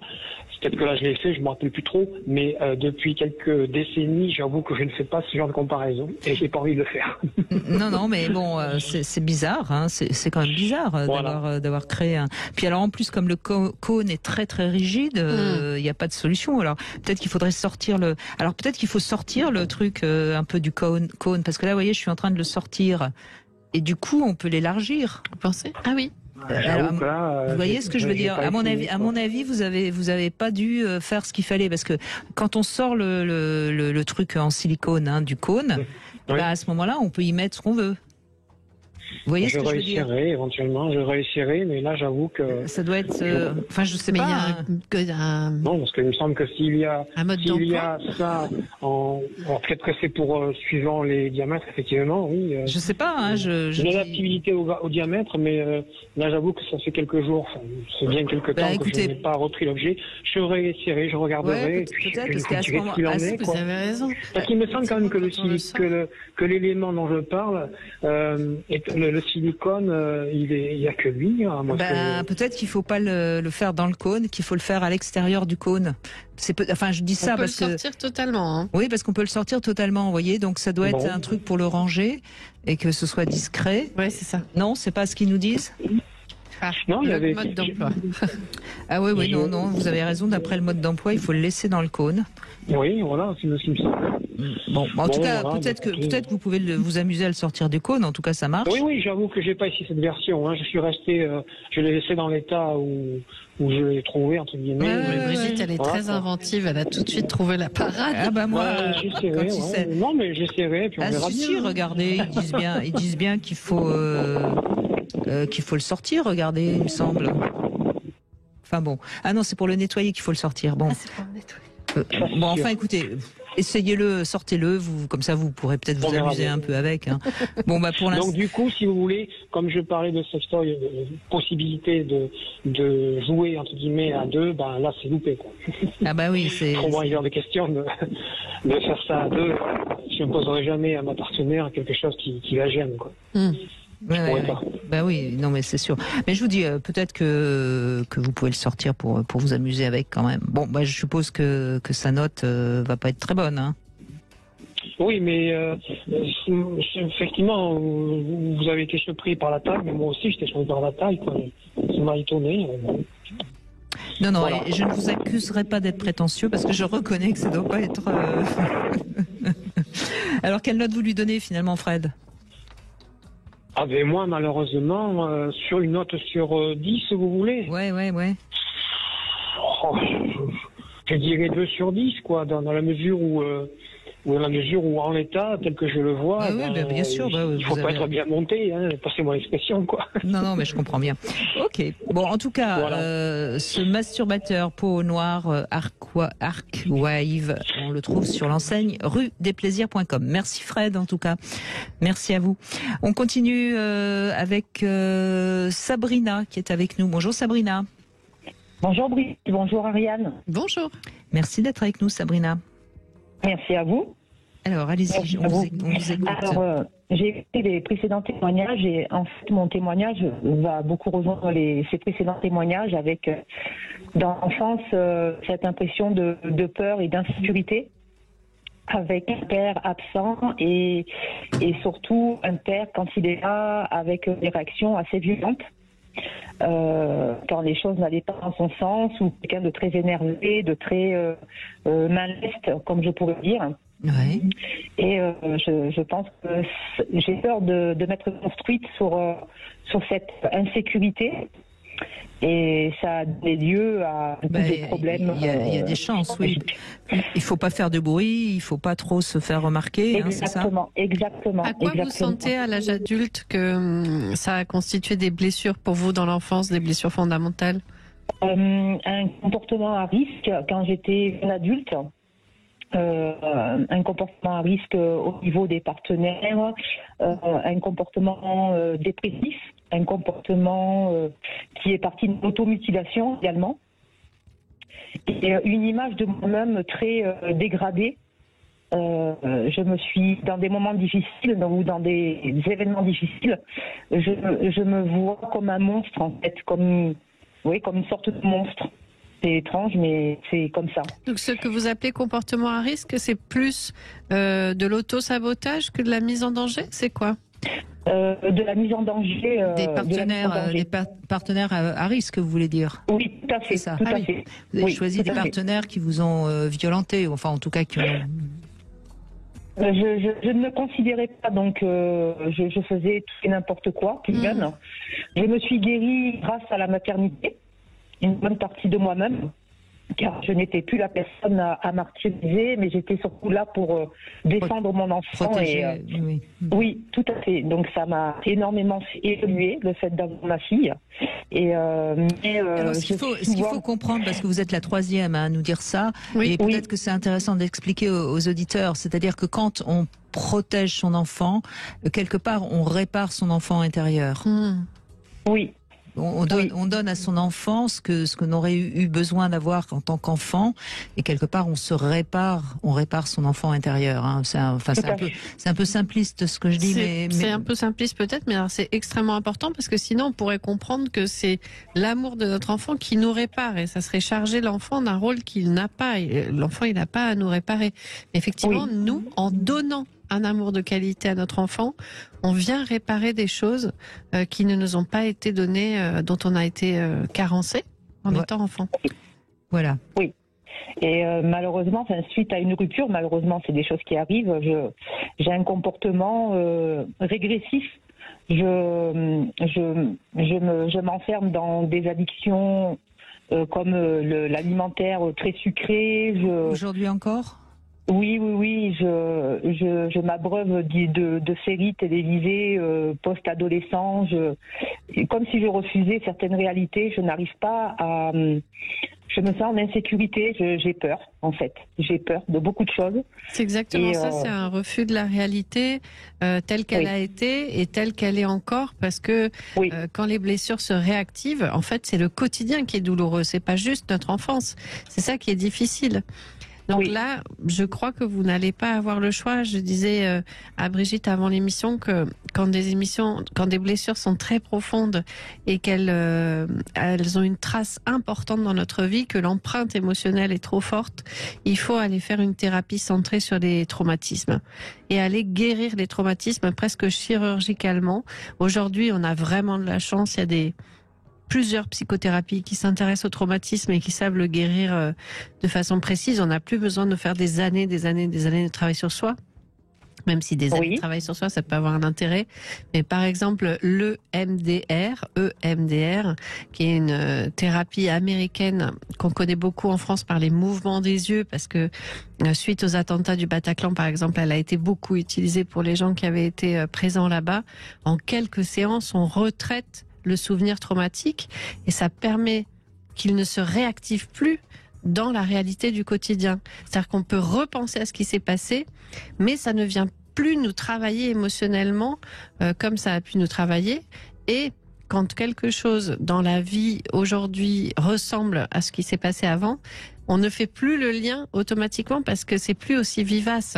Peut-être que là je l'ai fait, je ne me rappelle plus trop, mais depuis quelques décennies, j'avoue que je ne fais pas ce genre de comparaison et j'ai pas envie de le faire. Non, mais bon, c'est bizarre, hein, c'est quand même bizarre d'avoir créé un. Puis alors en plus, comme le cône est très très rigide, il n'y a pas de solution. Alors peut-être qu'il faudrait sortir le truc un peu du cône, parce que là, vous voyez, je suis en train de le sortir et du coup, on peut l'élargir. Vous pensez ? Ah oui. Alors, vous voyez ce que je veux dire ? À mon avis, vous avez pas dû faire ce qu'il fallait, parce que quand on sort le truc en silicone du cône, à ce moment-là, on peut y mettre ce qu'on veut. Vous voyez ce que je veux dire ? Éventuellement, je réussirai, mais là, j'avoue que ça doit être. Je sais pas. Non, parce qu'il me semble que s'il y a ça, peut-être que c'est pour suivant les diamètres, effectivement, oui. Je sais pas. J'ai l'adaptabilité au diamètre, mais là, j'avoue que ça fait quelques jours. C'est bien quelques temps que je n'ai pas repris l'objet. Je réessayerai, je regarderai. Ouais, peut-être parce qu'à ce moment-là, vous avez raison. Parce qu'il me semble quand même que l'élément dont je parle le silicone, il y a que lui. Hein, peut-être qu'il faut pas le faire dans le cône, qu'il faut le faire à l'extérieur du cône. Je dis ça parce que. On peut le sortir totalement. Hein. Oui, parce qu'on peut le sortir totalement. Vous voyez, donc ça doit être un truc pour le ranger et que ce soit discret. Oui, c'est ça. Non, c'est pas ce qu'ils nous disent. Non, il y avait mode d'emploi. Ah oui, non, vous avez raison. D'après le mode d'emploi, il faut le laisser dans le cône. Oui, voilà, c'est ce qui me semble. Bon, en tout cas, peut-être que vous pouvez vous amuser à le sortir du cône. En tout cas, ça marche. Oui, j'avoue que j'ai pas ici cette version. Hein. Je suis resté, je l'ai laissé dans l'état où je l'ai trouvé entre guillemets. Brigitte, elle est très inventive. Elle a tout de suite trouvé la parade. Ah bah moi, j'essaierai. Non, mais j'essaierai. Puis on verra bien. Si, regardez, ils disent bien qu'il faut le sortir. Regardez, il me semble. Enfin bon. Ah non, c'est pour le nettoyer qu'il faut le sortir. Bon. C'est pour le nettoyer. Bon, enfin, écoutez, essayez-le, sortez-le, comme ça vous pourrez peut-être vous amuser un peu avec. Hein. Bon, pour l'instant. Donc du coup, si vous voulez, comme je parlais de sextoy, possibilité de jouer entre guillemets à deux, là c'est loupé quoi. Ah bah oui, c'est. Pour moi, il y a des questions de faire ça à deux. Je ne poserai jamais à ma partenaire quelque chose qui la gêne quoi. Bah oui, non mais c'est sûr. Mais je vous dis, peut-être que vous pouvez le sortir pour vous amuser avec quand même. Bon, je suppose que sa note va pas être très bonne. Hein. Oui, mais effectivement, vous avez été surpris par la taille, mais moi aussi j'étais surpris par la taille. Quoi. Ça m'a étonné. Non, voilà. Et je ne vous accuserai pas d'être prétentieux parce que je reconnais que ça doit pas être. Alors, quelle note vous lui donnez finalement, Fred ? Ah ben moi malheureusement sur une note sur 10 vous voulez. Ouais. Je dirais 2 sur 10 quoi dans la mesure où ou dans la mesure où en l'état, tel que je le vois, bien sûr, il ne faut pas être bien monté, hein, passez-moi l'expression, quoi. Non, mais je comprends bien. Ok. Bon, en tout cas, ce masturbateur peau noire Arkwave, on le trouve sur l'enseigne ruedesplaisirs.com. Merci Fred, en tout cas. Merci à vous. On continue avec Sabrina qui est avec nous. Bonjour Sabrina. Bonjour Brice, bonjour Ariane. Bonjour. Merci d'être avec nous Sabrina. Merci à vous. Alors allez-y, on vous écoute. Alors, j'ai écouté les précédents témoignages et en fait mon témoignage va beaucoup rejoindre ces précédents témoignages avec dans l'enfance cette impression de peur et d'insécurité, avec un père absent et surtout un père quand il est là avec des réactions assez violentes. Quand les choses n'allaient pas dans son sens, ou quelqu'un de très énervé, de très main leste, comme je pourrais dire. Ouais. Et je pense que j'ai peur de m'être construite sur cette insécurité. Et ça a donné lieu à des problèmes. Il y a des chances, oui. Il ne faut pas faire de bruit, il ne faut pas trop se faire remarquer. Exactement, exactement. À quoi vous sentez à l'âge adulte que ça a constitué des blessures pour vous dans l'enfance, des blessures fondamentales? Un comportement à risque quand j'étais un adulte. Un comportement à risque au niveau des partenaires, un comportement dépressif, un comportement qui est parti de l'automutilation également, et une image de moi-même très dégradée. Je me suis, dans des moments difficiles ou dans des événements difficiles, je me vois comme un monstre en fait, comme une sorte de monstre. C'est étrange, mais c'est comme ça. Donc ce que vous appelez comportement à risque, c'est plus de l'auto-sabotage que de la mise en danger? C'est quoi? De la mise en danger. Des partenaires à risque, vous voulez dire? Oui, tout à fait. C'est ça. Tout à fait. Vous avez choisi des partenaires qui vous ont violenté, enfin en tout cas qui ont... Je ne me considérais pas, donc je faisais tout et n'importe quoi, plus jeune. Je me suis guérie grâce à la maternité, une bonne partie de moi-même, car je n'étais plus la personne à martyriser, mais j'étais surtout là pour défendre mon enfant. Protéger, oui. Oui, tout à fait. Donc ça m'a énormément évolué, le fait d'avoir ma fille. Alors, ce qu'il faut comprendre, parce que vous êtes la troisième à nous dire ça, et peut-être que c'est intéressant d'expliquer aux auditeurs, c'est-à-dire que quand on protège son enfant, quelque part on répare son enfant intérieur. Oui. On donne à son enfant ce que n'aurait eu besoin d'avoir en tant qu'enfant, et quelque part on répare son enfant intérieur. Hein. C'est un peu simpliste ce que je dis, mais c'est un peu simpliste peut-être, mais c'est extrêmement important parce que sinon on pourrait comprendre que c'est l'amour de notre enfant qui nous répare, et ça serait charger l'enfant d'un rôle qu'il n'a pas. L'enfant il n'a pas à nous réparer. Mais effectivement, nous, en donnant un amour de qualité à notre enfant, on vient réparer des choses qui ne nous ont pas été données, dont on a été carencé en étant enfant. Voilà. Oui. Et malheureusement, suite à une rupture, malheureusement, c'est des choses qui arrivent. J'ai un comportement régressif. Je m'enferme dans des addictions comme l'alimentaire très sucré. Aujourd'hui encore? Oui, je m'abreuve de séries télévisées post-adolescent. Comme si je refusais certaines réalités, je n'arrive pas à... Je me sens en insécurité, j'ai peur, en fait. J'ai peur de beaucoup de choses. C'est exactement ça, c'est un refus de la réalité telle qu'elle a été et telle qu'elle est encore, parce que quand les blessures se réactivent, en fait, c'est le quotidien qui est douloureux, c'est pas juste notre enfance. C'est ça qui est difficile. Donc là, je crois que vous n'allez pas avoir le choix. Je disais à Brigitte avant l'émission que quand des blessures sont très profondes et qu'elles ont une trace importante dans notre vie, que l'empreinte émotionnelle est trop forte, il faut aller faire une thérapie centrée sur les traumatismes et aller guérir les traumatismes presque chirurgicalement. Aujourd'hui, on a vraiment de la chance. Il y a plusieurs psychothérapies qui s'intéressent au traumatisme et qui savent le guérir de façon précise. On n'a plus besoin de faire des années de travail sur soi. Même si des amis travaillent sur soi, ça peut avoir un intérêt. Mais par exemple, EMDR, qui est une thérapie américaine qu'on connaît beaucoup en France par les mouvements des yeux, parce que suite aux attentats du Bataclan, par exemple, elle a été beaucoup utilisée pour les gens qui avaient été présents là-bas. En quelques séances, on retraite le souvenir traumatique et ça permet qu'il ne se réactive plus dans la réalité du quotidien. C'est-à-dire qu'on peut repenser à ce qui s'est passé, mais ça ne vient plus nous travailler émotionnellement comme ça a pu nous travailler. Et quand quelque chose dans la vie aujourd'hui ressemble à ce qui s'est passé avant, on ne fait plus le lien automatiquement parce que c'est plus aussi vivace.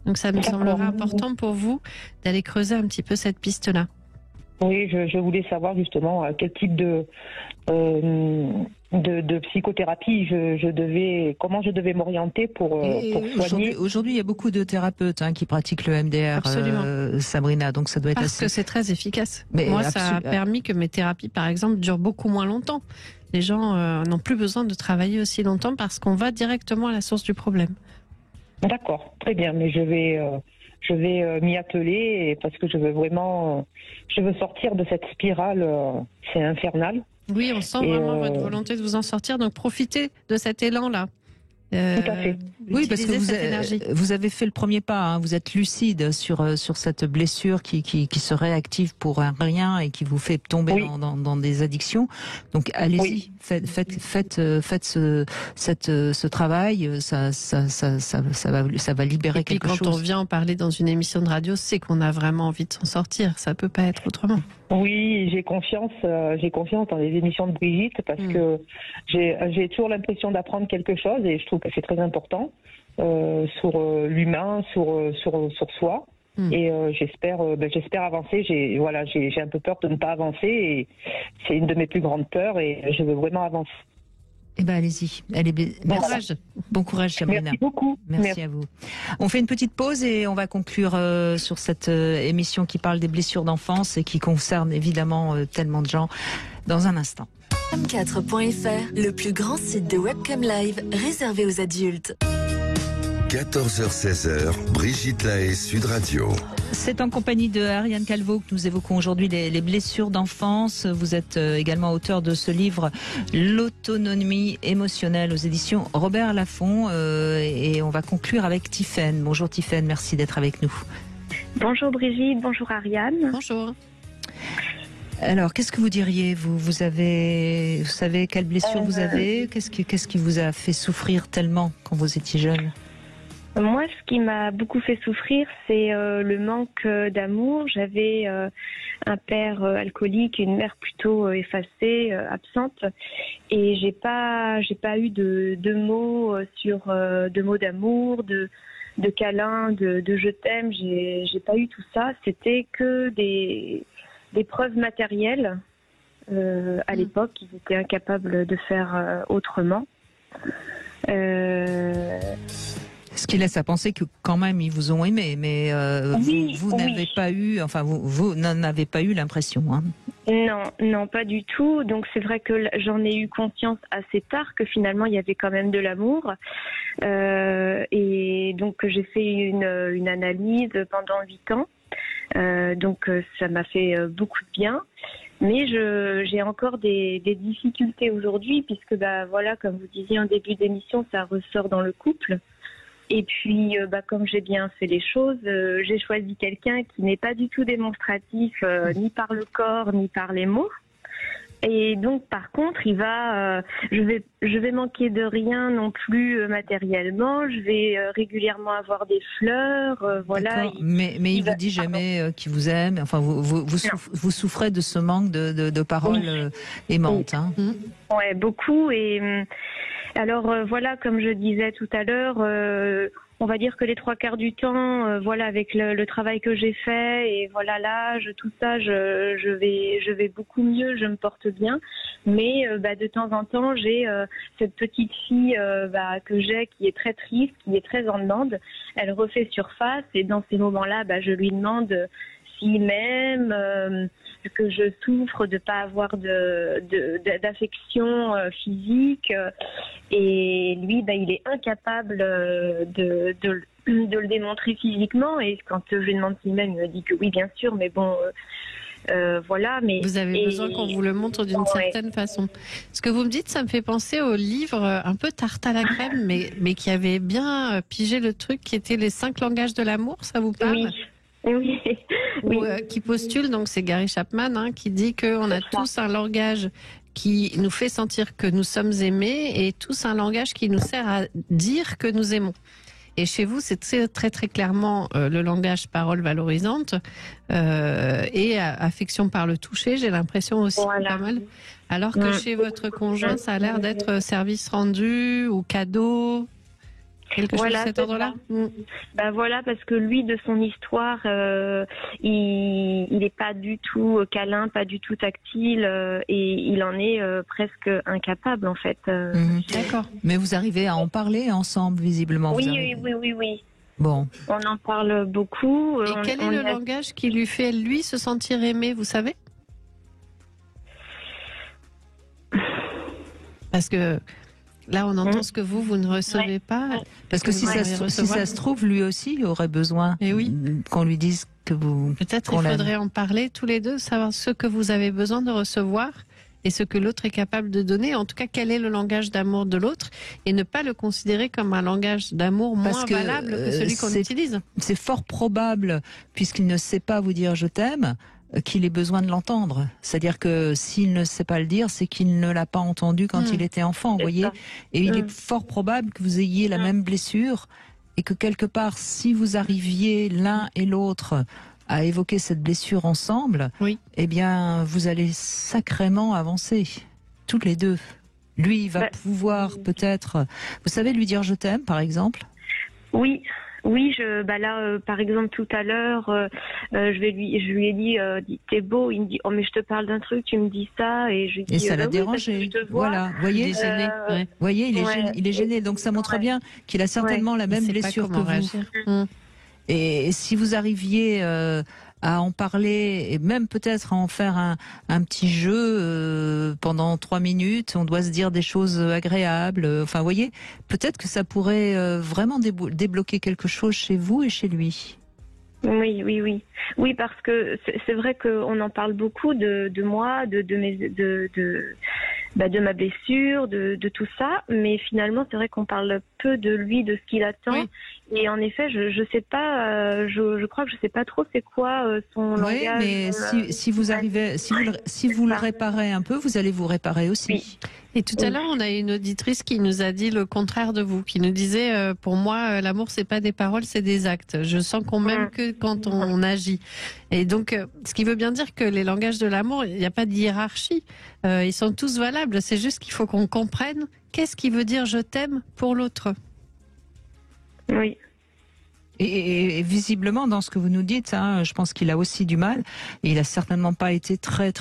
Donc ça me semblera important pour vous d'aller creuser un petit peu cette piste-là. Oui, je voulais savoir justement quel type de psychothérapie comment je devais m'orienter pour soigner. Aujourd'hui, il y a beaucoup de thérapeutes qui pratiquent le MDR, Sabrina, donc ça doit être Parce que c'est très efficace. Moi, ça a permis que mes thérapies, par exemple, durent beaucoup moins longtemps. Les gens n'ont plus besoin de travailler aussi longtemps parce qu'on va directement à la source du problème. D'accord, très bien, mais je vais m'y atteler parce que je veux sortir de cette spirale, c'est infernal. Oui, on sent vraiment votre volonté de vous en sortir, donc profitez de cet élan-là. Tout à fait. Oui, parce que vous avez fait le premier pas, vous êtes lucide sur cette blessure qui se réactive pour un rien et qui vous fait tomber dans des addictions. Donc allez-y, faites ce travail, ça va libérer quelque chose. Et puis quand on vient en parler dans une émission de radio, c'est qu'on a vraiment envie de s'en sortir, ça peut pas être autrement. Oui, j'ai confiance dans les émissions de Brigitte parce que j'ai toujours l'impression d'apprendre quelque chose et je trouve que c'est très important sur l'humain, sur soi. Et j'espère avancer. J'ai un peu peur de ne pas avancer et c'est une de mes plus grandes peurs et je veux vraiment avancer. Eh ben allez-y, bon courage, Sabrina. Merci beaucoup. Merci à vous. On fait une petite pause et on va conclure sur cette émission qui parle des blessures d'enfance et qui concerne évidemment tellement de gens dans un instant. webcam4.fr, le plus grand site de webcam live réservé aux adultes. 14h-16h, Brigitte Lahaie, Sud Radio. C'est en compagnie de Ariane Calvo que nous évoquons aujourd'hui les blessures d'enfance. Vous êtes également auteur de ce livre L'autonomie émotionnelle aux éditions Robert Laffont. Et on va conclure avec Tiffaine. Bonjour Tiffaine, merci d'être avec nous. Bonjour Brigitte, bonjour Ariane. Bonjour. Alors, qu'est-ce que vous diriez, vous savez quelle blessure vous avez? Qu'est-ce qui vous a fait souffrir tellement quand vous étiez jeune? Moi, ce qui m'a beaucoup fait souffrir, c'est le manque d'amour. J'avais un père alcoolique et une mère plutôt effacée, absente, et j'ai pas eu de mots de mots d'amour, de câlins, de je t'aime. J'ai pas eu tout ça. C'était que des preuves matérielles. À l'époque, ils étaient incapables de faire autrement. Ce qui laisse à penser que quand même ils vous ont aimé, mais vous n'avez pas eu, vous n'en avez pas eu l'impression. Non, pas du tout. Donc c'est vrai que j'en ai eu conscience assez tard que finalement il y avait quand même de l'amour. Et donc j'ai fait une analyse pendant 8 ans. Donc ça m'a fait beaucoup de bien. Mais j'ai encore des difficultés aujourd'hui puisque voilà, comme vous disiez en début d'émission, ça ressort dans le couple. Et puis, comme j'ai bien fait les choses, j'ai choisi quelqu'un qui n'est pas du tout démonstratif, ni par le corps, ni par les mots. Et donc, par contre, je vais manquer de rien non plus matériellement. Je vais régulièrement avoir des fleurs, voilà. Mais il vous dit jamais qu'il vous aime. Enfin, vous souffrez de ce manque de paroles aimantes. Hein. Ouais, beaucoup. Et alors voilà, comme je disais tout à l'heure, on va dire que les 3/4 du temps, voilà, avec le travail que j'ai fait et voilà l'âge, tout ça, je vais beaucoup mieux, je me porte bien. Mais de temps en temps, j'ai cette petite fille que j'ai qui est très triste, qui est très en demande. Elle refait surface et dans ces moments-là, je lui demande qu'il m'aime, que je souffre de pas avoir d'affection physique, et lui, il est incapable de le démontrer physiquement. Et quand je lui demande s'il m'aime, il me dit que oui, bien sûr, mais bon. Voilà, mais vous avez besoin qu'on vous le montre d'une certaine façon. Ce que vous me dites, ça me fait penser au livre un peu tarte à la crème, mais qui avait bien pigé le truc, qui était les 5 langages de l'amour. Ça vous parle? Oui. Qui postule, donc c'est Gary Chapman, qui dit qu'on a tous un langage qui nous fait sentir que nous sommes aimés et tous un langage qui nous sert à dire que nous aimons. Et chez vous, c'est très très clairement le langage parole valorisante et affection par le toucher, j'ai l'impression aussi pas mal. Alors que chez votre conjoint, ça a l'air d'être service rendu ou cadeau, quelque chose de cet ordre-là. Voilà, parce que lui, de son histoire, il n'est pas du tout câlin, pas du tout tactile, et il en est presque incapable en fait. D'accord. Mais vous arrivez à en parler ensemble, visiblement. Oui. Bon. On en parle beaucoup. Et quel est le langage qui lui fait, lui, se sentir aimé, vous savez? Parce que là, on entend ce que vous ne recevez pas. Parce que si ça se trouve, lui aussi aurait besoin qu'on lui dise que vous... Peut-être il faudrait en parler tous les deux, savoir ce que vous avez besoin de recevoir et ce que l'autre est capable de donner. En tout cas, quel est le langage d'amour de l'autre, et ne pas le considérer comme un langage d'amour moins valable que celui qu'on utilise. C'est fort probable, puisqu'il ne sait pas vous dire « je t'aime », qu'il ait besoin de l'entendre. C'est-à-dire que s'il ne sait pas le dire, c'est qu'il ne l'a pas entendu quand il était enfant, vous voyez. Et il est fort probable que vous ayez la même blessure, et que quelque part, si vous arriviez l'un et l'autre à évoquer cette blessure ensemble, eh bien, vous allez sacrément avancer, toutes les deux. Lui, il va pouvoir peut-être, vous savez, lui dire « je t'aime », par exemple. Oui, là, par exemple, tout à l'heure, je lui ai dit, t'es beau. Il me dit, oh, mais je te parle d'un truc, tu me dis ça, et je lui dis, et ça l'a dérangé. Voilà, voyez, voyez, il est gêné. Donc ça montre bien qu'il a certainement la même blessure que vous. Et si vous arriviez à en parler, et même peut-être à en faire un petit jeu pendant 3 minutes, on doit se dire des choses agréables, enfin vous voyez, peut-être que ça pourrait vraiment débloquer quelque chose chez vous et chez lui. Oui, parce que c'est vrai qu'on en parle beaucoup de moi, de ma blessure, de tout ça, mais finalement c'est vrai qu'on parle peu de lui, de ce qu'il attend. Et en effet, je sais pas, je crois que je sais pas trop c'est quoi son langage. Mais si vous arrivez, si vous le réparez un peu, vous allez vous réparer aussi. Et tout à l'heure, on a une auditrice qui nous a dit le contraire de vous, qui nous disait pour moi, l'amour c'est pas des paroles, c'est des actes. Je sens qu'on m'aime que quand on agit. Et donc, ce qui veut bien dire que les langages de l'amour, il n'y a pas de hiérarchie. Ils sont tous valables. C'est juste qu'il faut qu'on comprenne qu'est-ce qui veut dire je t'aime pour l'autre. Oui. Et visiblement, dans ce que vous nous dites, je pense qu'il a aussi du mal. Et il a certainement pas été très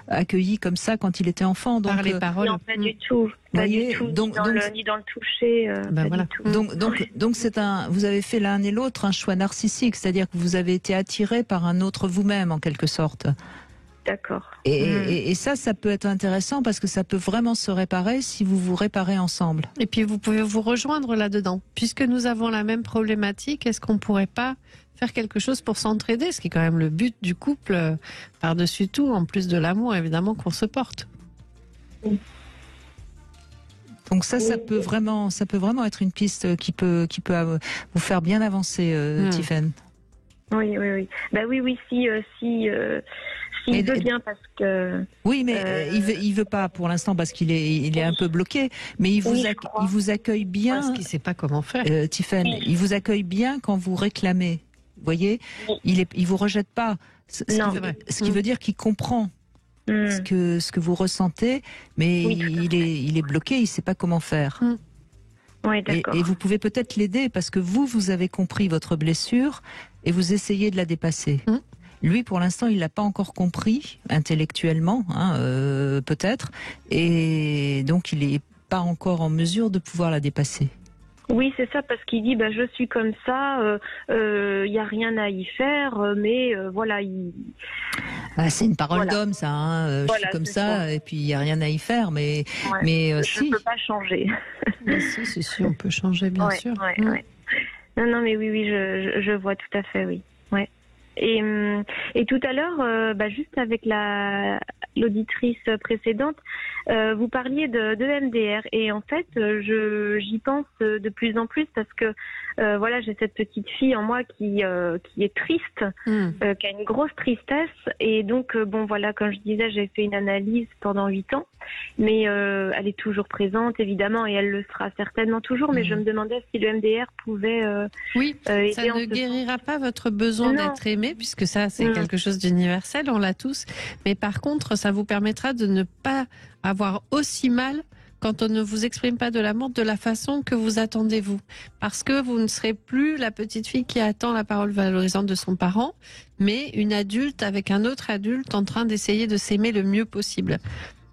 accueilli comme ça quand il était enfant. Donc, par les paroles. Non, pas du tout. Pas du tout. Ni dans le toucher. Voilà. Donc vous avez fait l'un et l'autre un choix narcissique, c'est-à-dire que vous avez été attiré par un autre vous-même en quelque sorte. D'accord. Et ça peut être intéressant parce que ça peut vraiment se réparer si vous vous réparez ensemble. Et puis vous pouvez vous rejoindre là-dedans. Puisque nous avons la même problématique, est-ce qu'on ne pourrait pas faire quelque chose pour s'entraider, ce qui est quand même le but du couple, par-dessus tout, en plus de l'amour évidemment qu'on se porte. Donc ça peut vraiment être une piste qui peut vous faire bien avancer, Tiffaine. Oui. Si il veut bien, parce que... Oui, mais il veut pas pour l'instant parce qu'il est un peu bloqué, mais il vous accueille bien. Parce qu'il sait pas comment faire. Tiffaine, il vous accueille bien quand vous réclamez. Vous voyez, il vous rejette pas. Ce qui veut dire qu'il comprend ce que vous ressentez, mais il est bloqué, il sait pas comment faire. Oui, d'accord. Et vous pouvez peut-être l'aider parce que vous avez compris votre blessure et vous essayez de la dépasser. Lui, pour l'instant, il l'a pas encore compris intellectuellement, peut-être, et donc il est pas encore en mesure de pouvoir la dépasser. Oui, c'est ça, parce qu'il dit je suis comme ça, y a rien à y faire, mais voilà. C'est une parole d'homme, ça. Hein. Voilà, je suis comme ça, et puis il n'y a rien à y faire, mais je ne peux pas changer. Si, on peut changer, bien sûr. Ouais. Non, mais oui, je vois tout à fait, oui. Ouais. Et tout à l'heure, juste avec l'auditrice précédente, vous parliez de MDR, et en fait, j'y pense de plus en plus parce que j'ai cette petite fille en moi qui est triste, qui a une grosse tristesse, et donc comme je disais, j'ai fait une analyse pendant 8 ans, mais elle est toujours présente évidemment, et elle le sera certainement toujours, mais je me demandais si le MDR pouvait aider. Ça ne guérira pas votre besoin d'être aimé, puisque ça c'est quelque chose d'universel, on l'a tous, mais par contre ça vous permettra de ne pas avoir aussi mal quand on ne vous exprime pas de l'amour de la façon que vous attendez vous. Parce que vous ne serez plus la petite fille qui attend la parole valorisante de son parent, mais une adulte avec un autre adulte en train d'essayer de s'aimer le mieux possible.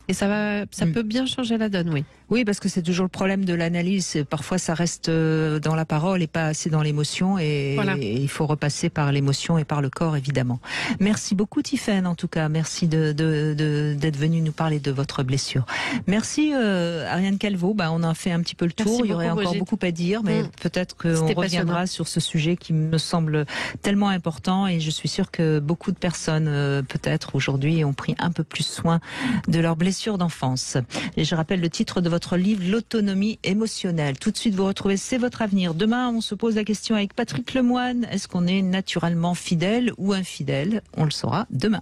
Et ça peut bien changer la donne, oui. Oui, parce que c'est toujours le problème de l'analyse. Parfois, ça reste dans la parole et pas assez dans l'émotion. Et il faut repasser par l'émotion et par le corps, évidemment. Merci beaucoup, Tiffaine, en tout cas. Merci d'être venue nous parler de votre blessure. Merci, Ariane Calvo. On a fait un petit peu le tour. Il y aurait encore beaucoup à dire, mais peut-être qu'on reviendra sur ce sujet qui me semble tellement important. Et je suis sûre que beaucoup de personnes, peut-être aujourd'hui, ont pris un peu plus soin de leurs blessures d'enfance. Et je rappelle le titre de votre livre, L'autonomie émotionnelle. Tout de suite, vous retrouvez C'est votre avenir. Demain, on se pose la question avec Patrick Lemoine. Est-ce qu'on est naturellement fidèle ou infidèle? On le saura demain.